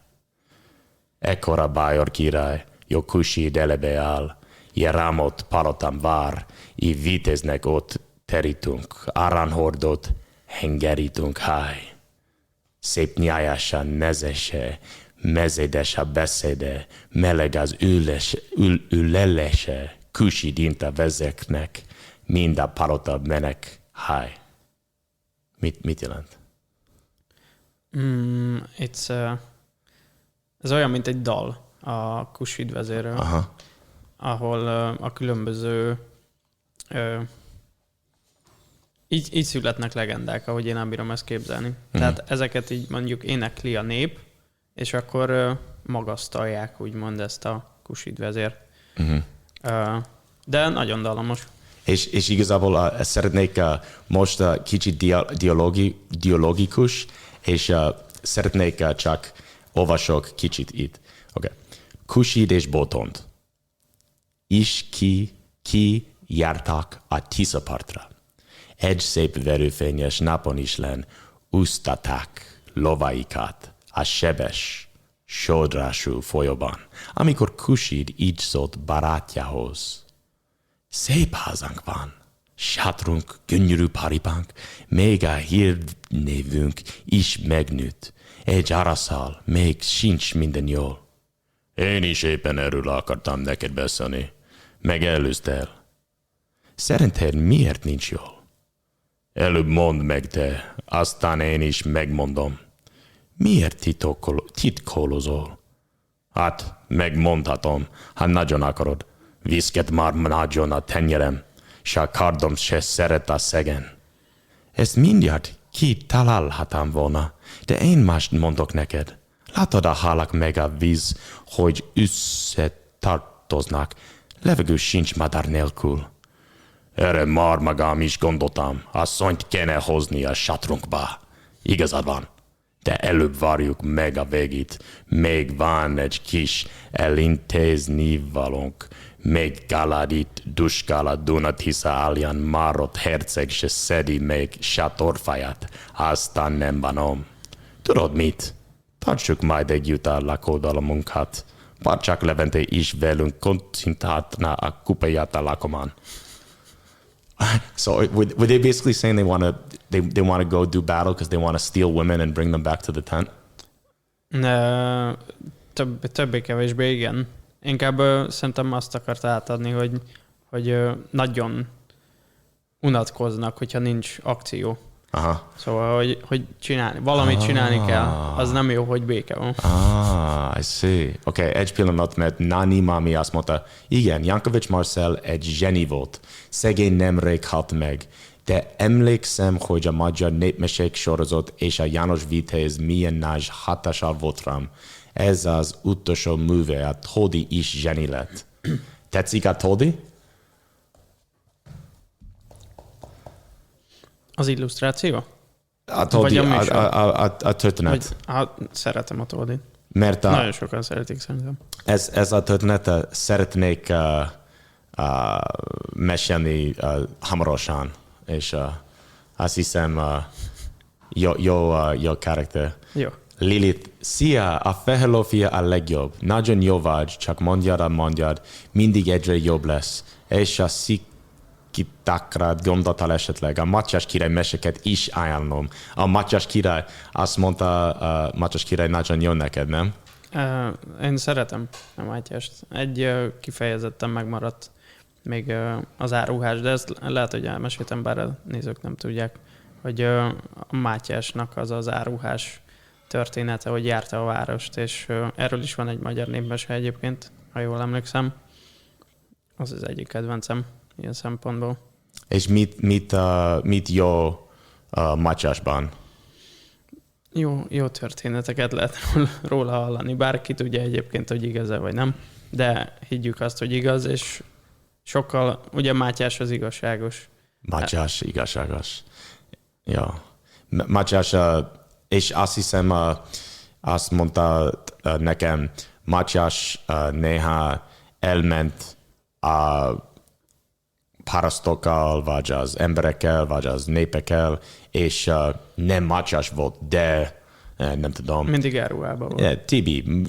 Ekkor a bájor király, jó Kusid elebe áll, Jerámot palotam vár, így vitéznek ott terítunk, aranhordot hengerítunk háj. Szép nyájása nezese, mezédes a beszéde, meleg az ülelese, Kusid inta vezeknek, mind a palota menek háj. Mit jelent? Ez olyan, mint egy dal a Kusid vezérről. Aha. Ahol a különböző így születnek legendák, ahogy én nem bírom ezt képzelni. Tehát ezeket így mondjuk énekli a nép, és akkor magasztalják, úgymond ezt a Kusid vezér. De nagyon dallamos. És igazából szeretnék most kicsit dialogikus, és szeretnék csak olvasok kicsit itt. Okay. Kusid és Botond. És ki jártak a Tiszapartra. Egy szép verőfényes napon is len úsztatták lovaikat a sebes, sodrású folyóban, amikor Kusid így szólt barátjához. Szép házank van, sátrunk, gyönyörű paripánk, még a hírnévünk is megnőtt. Egy araszal még sincs minden jól. Én is éppen erről akartam neked beszélni. Megelőztél. Szerinted miért nincs jól? Előbb mondd meg te, aztán én is megmondom. Miért titkolozol? Hát, megmondhatom, ha nagyon akarod. Viszket már nagyon a tenyerem, s a kardom se szeret a szegen. Ezt mindjárt kitalálhatom volna, de én mást mondok neked. Látod a halak meg a víz, hogy összetartoznak. Levegő sincs madár nélkül. Erre már magam is gondoltam. Asszonyt kéne hozni a satrunkba. Igazad van. De előbb várjuk meg a végét. Még van egy kis elintéznivalónk. Még galadit duskala Dunat, hisza Aljan Márott herceg se szedi még sátorfáját. Aztán nem banom. Tudod mit? Tartsuk majd együtt a lakodalomunkat. Bár csak Levente is velünk koncentrálna a kupaját a lakomán. So were they basically saying they want to go do battle because they want to steal women and bring them back to the tent? Többé-kevésbé igen. Inkább szerintem azt akart átadni, hogy nagyon unatkoznak, hogyha nincs akció. Aha. Szóval, hogy valamit csinálni kell, az nem jó, hogy béke van. I see. Okay, egy pillanat, mert Nani Mami azt mondta, igen, Jankovics Marcell egy zseni volt. Szegény nemrég halt meg. De emlékszem, hogy a magyar népmesék sorozat és a János Vitéz milyen nagy hatással volt rám. Ez az utolsó műve, a Thori is zseni lett. Tetszik a Thori? Az illusztráció? A Thori, a történet. Szeretem a Thorit. Mert nagyon sokan szeretik szerintem. Ez a történet szeretnék mesélni hamarosan, és azt hiszem jó karakter. Jó. Lilith, szia, a fehér lófia a legjobb. Nagyon jó vagy, csak mondjad, mindig egyre jobb lesz. És a szikitákra gondoltál esetleg. A Mátyás király meseket is ajánlom. A Mátyás király, azt mondta, Mátyás király nagyon jó neked, nem? Én szeretem a Mátyást. Egy kifejezetten megmaradt még az áruhás, de ezt lehet, hogy elmeséltem, bár a nézők nem tudják, hogy a Mátyásnak az áruhás története, hogy járta a várost, és erről is van egy magyar népmese egyébként, ha jól emlékszem. Az az egyik kedvencem ilyen szempontból. És mit jó Mátyásban? Jó történeteket lehet róla hallani. Bárki tudja egyébként, hogy igaz-e vagy nem, de higgyük azt, hogy igaz, és sokkal, ugye Mátyás az igazságos. Mátyás igazságos. Ja. Mátyás, és azt hiszem, azt mondta nekem, Mátyás néha elment a parasztokkal, vagy az emberekkel, vagy az népekkel, és nem Mátyás volt, de nem tudom. Mindig elruhában volt. Yeah, Tibi,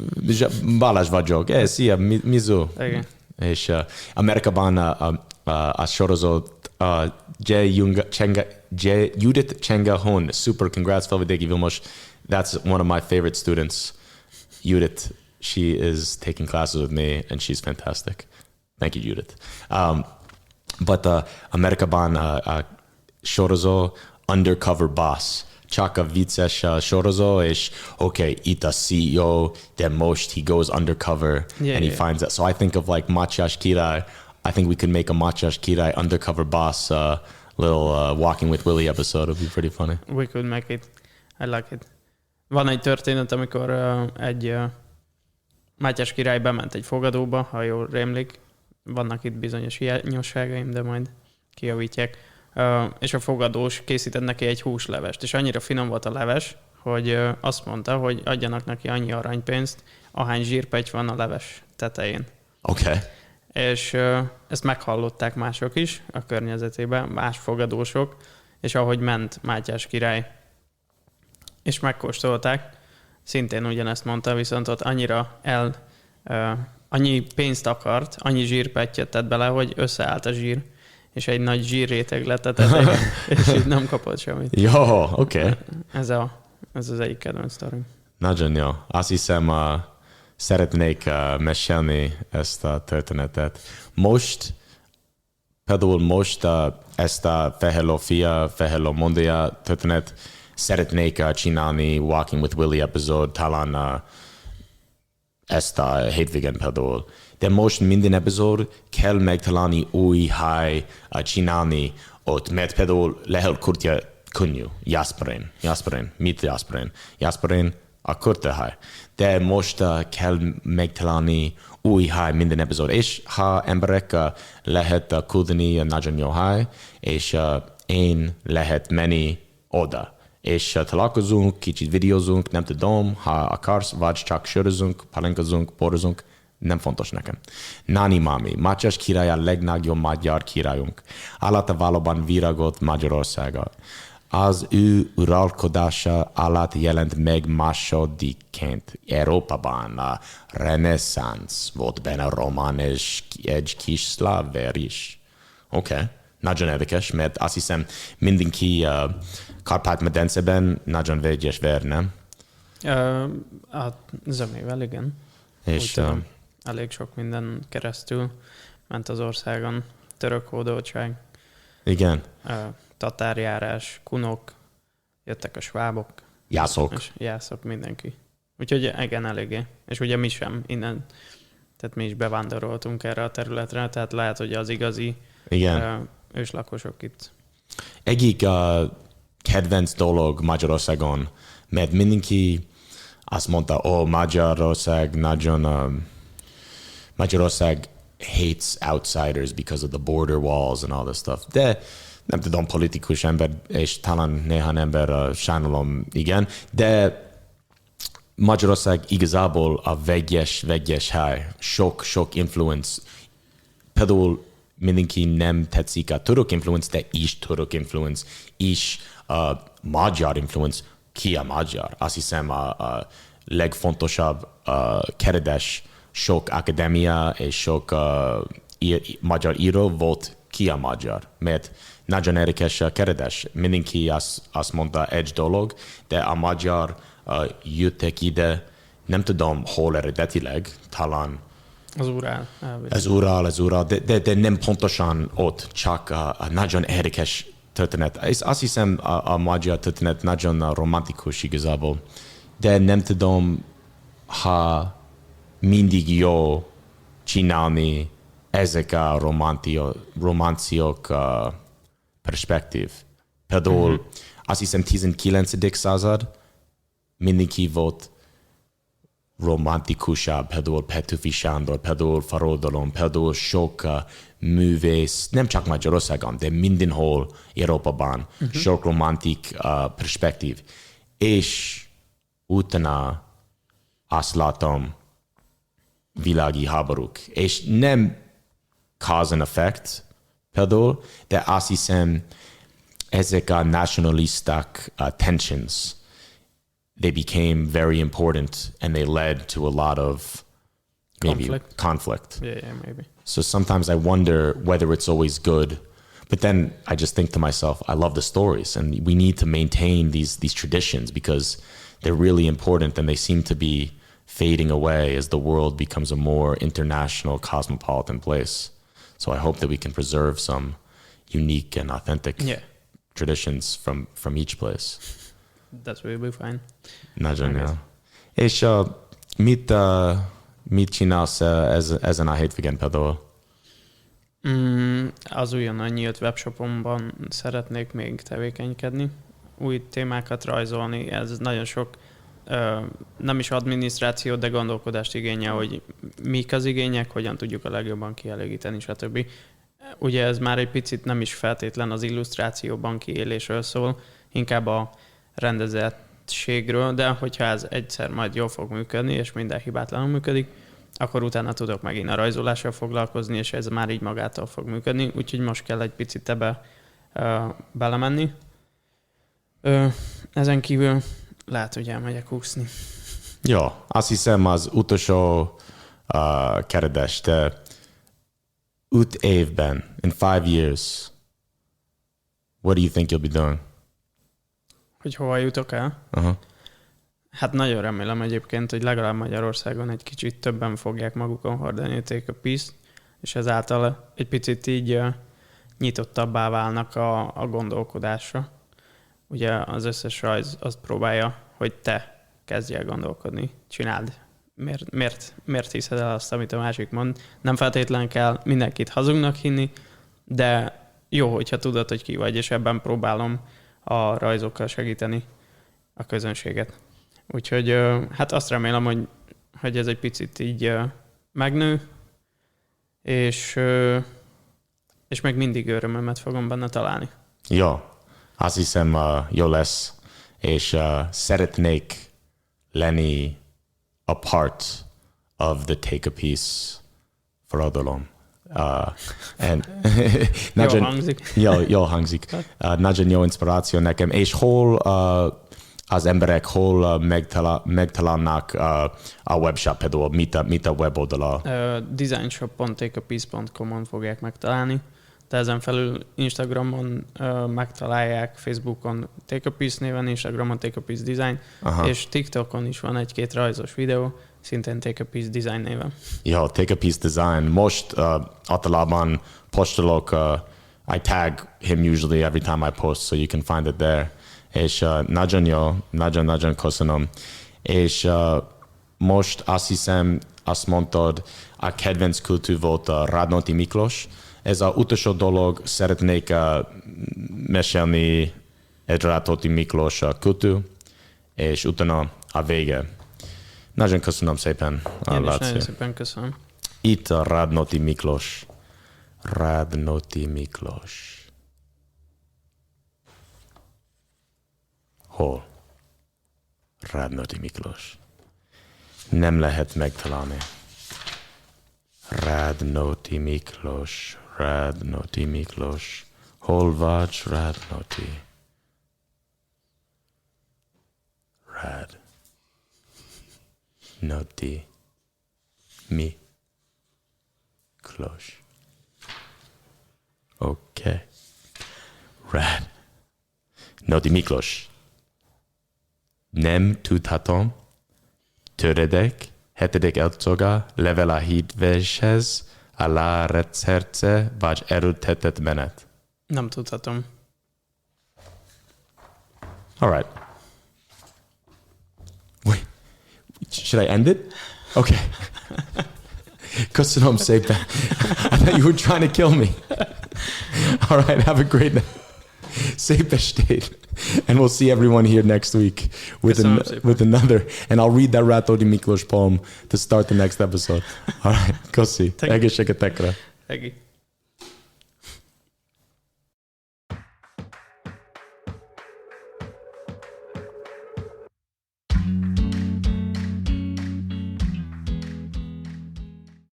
Balázs vagyok. Szia, Mizu. Igen. És Amerikában a sorozat Judith Csenga-Hon. Super, congrats, felvidéki Vilmos. That's one of my favorite students. Judith, she is taking classes with me, and she's fantastic. Thank you, Judith. But Amerikában sorozó Undercover Boss. Csak a vicces sorozó, és itt a CEO, de most he goes undercover and he finds that. So I think of like Mátyás király. I think we could make a Mátyás király Undercover Boss little Walking with Willie episode. It would be pretty funny. We could make it. I like it. Van egy történet, amikor egy Mátyás király bement egy fogadóba, ha jól rémlik. Vannak itt bizonyos hiányosságaim, de majd kijavítják. És a fogadós készített neki egy húslevest, és annyira finom volt a leves, hogy azt mondta, hogy adjanak neki annyi aranypénzt, ahány zsírpegy van a leves tetején. Okay. És ezt meghallották mások is a környezetében, más fogadósok, és ahogy ment Mátyás király, és megkóstolták, szintén ugyanezt mondta, viszont ott annyira annyi pénzt akart, annyi zsírpettyet tett bele, hogy összeállt a zsír, és egy nagy zsírréteg lett a tetején, és így nem kapott semmit. Jó, oké. Ez az egyik kedvenc sztorim. Nagyon jó. Azt hiszem, szeretnék mesélni ezt a történetet. Például ezt a fehér ló mondja történet szeretnék csinálni Walking with Willie episode, talán ezt a hétvégen például. De most minden epizód kell megtalálni új hely csinálni ott, mert például lehet kurtja könnyű. Jászberény. Mit Jászberény? Jászberény akkor te hely. De most kell megtalálni új hely minden epizód, és ha emberek lehet küldeni nagyon jó hely, és én lehet menni oda. És találkozunk, kicsit videózunk, nem tudom, ha akarsz, vagy csak sörözünk, palinkozunk, borozunk, nem fontos nekem. Nani Mami, Mátyás király a legnagyobb magyar királyunk. Alatt valóban virágott Magyarországa. Az ő uralkodása alatt jelent meg másodikként Európában a reneszánsz. Volt benne román és egy kis szláv vér is. Oké, nagyon érdekes, mert azt hiszem mindenki Kárpát-medencében nagyon vegyes vér, nem? A zömével, igen. És elég sok minden keresztül ment az országon. Török hódoltság. igen. Tatárjárás, kunok, jöttek a svábok. Jászok, mindenki. Úgyhogy igen, eléggé. És ugye mi sem innen, tehát mi is bevándoroltunk erre a területre, tehát lehet, hogy az igazi őslakosok itt. Egyik kedvenc dolog Magyarországon, mert mindenki azt mondta, Magyarország hates outsiders because of the border walls and all this stuff. De nem tudom, politikus ember, és talán néhány ember sajnálom, igen, de Magyarország igazából a vegyes hely, sok influence. Például mindenki nem tetszik a török influence, de is török influence, is magyar influence. Ki a magyar? Azt hiszem a legfontosabb kérdés, sok akadémia és sok magyar író volt ki a magyar, mert nagyon érdekes a kérdés. Mindenki azt mondta egy dolog, de a magyar jöttek ide, nem tudom hol eredetileg, talán az Urál, de nem pontosan ott, csak a nagyon érdekes történet. És azt hiszem a magyar történet nagyon romantikus igazából, de nem tudom, ha mindig jó csinálni ezek a románciok perspektív. Például azt hiszem 19. század mindenki volt romantikusabb, például Petőfi Sándor, például Forradalom, például sok művész, nem csak Magyarországon, de mindenhol Európában, sok romantik perspektív. És utána azt látom világi háborúk. És nem cause and effect, például, de azt hiszem ezek a nationalisták tensions, they became very important and they led to a lot of maybe conflict. Yeah, maybe. So sometimes I wonder whether it's always good, but then I just think to myself, I love the stories and we need to maintain these traditions because they're really important and they seem to be fading away as the world becomes a more international, cosmopolitan place. So I hope that we can preserve some unique and authentic traditions from each place. That will be fine. Nagyon jó. És mit csinálsz ezen a hétvégén például? Az újonnan nyílt webshopomban szeretnék még tevékenykedni, új témákat rajzolni, ez nagyon sok nem is adminisztráció, de gondolkodást igényel, hogy mik az igények, hogyan tudjuk a legjobban kielégíteni, stb. Ugye ez már egy picit nem is feltétlen az illusztrációban kiélésről szól, inkább a rendezettségről, de hogyha ez egyszer majd jól fog működni, és minden hibátlanul működik, akkor utána tudok megint a rajzolással foglalkozni, és ez már így magától fog működni, úgyhogy most kell egy picit ebbe belemenni. Ezen kívül lehet, hogy elmegyek úszni. Jó, azt hiszem az utolsó kérdés, de 5 évben, in 5 years, what do you think you'll be doing? Hogy hova jutok el? Hát nagyon remélem egyébként, hogy legalább Magyarországon egy kicsit többen fogják magukon hordani a Take a Piece, és ezáltal egy picit így nyitottabbá válnak a gondolkodásra. Ugye az összes rajz azt próbálja, hogy te kezdj el gondolkodni, csináld. Miért hiszed el azt, amit a másik mond? Nem feltétlenül kell mindenkit hazugnak hinni, de jó, hogyha tudod, hogy ki vagy, és ebben próbálom a rajzokkal segíteni a közönséget. Úgyhogy hát azt remélem, hogy ez egy picit így megnő, és még mindig örömömet fogom benne találni. Jó, azt hiszem jó lesz, és szeretnék lenni a part of the Take a Piece forradalom. Jól hangzik. Jól hangzik. Nagyon jó inspiráció nekem. És hol az emberek megtalálnak a webshop, például mit a weboldala? Designshop.takeapiece.com-on fogják megtalálni, de ezen felül Instagramon megtalálják, Facebookon Take a Piece néven, Instagramon Take a Piece Design, és TikTokon is van egy-két rajzos videó, szintén Take a Piece Design néven. Ja, Take a Piece Design. Most általában postolok, I tag him usually every time I post, so you can find it there. És nagyon jó, nagyon köszönöm. És most azt hiszem, azt mondtad, a kedvenc kultúr volt Radnóti Miklós. Ez az utolsó dolog, szeretnék mesélni egy Radnóti Miklós kultúr, és utána a vége. Nagyon köszönöm szépen. Én is nagyon szépen köszönöm. Itt a Radnóti Miklós. Radnóti Miklós. Hol? Radnóti Miklós. Nem lehet megtalálni. Radnóti Miklós. Radnóti Miklós. Hol vagy, Radnóti? Radnóti Miklós. Okay. Radnóti Miklós. Nem tudhatom. Töredek, hetedik elcsoga, level a hídvéshez, alá recerce, vagy erőltetett menet. Nem tudhatom. All right. Wait, should I end it? Okay. Köszönöm szépen. I thought you were trying to kill me. All right, have a great night. Szép estét. And we'll see everyone here next week with another. And I'll read that Radnóti Miklós poem to start the next episode. All right. Köszi. Egészségetekre. Egi.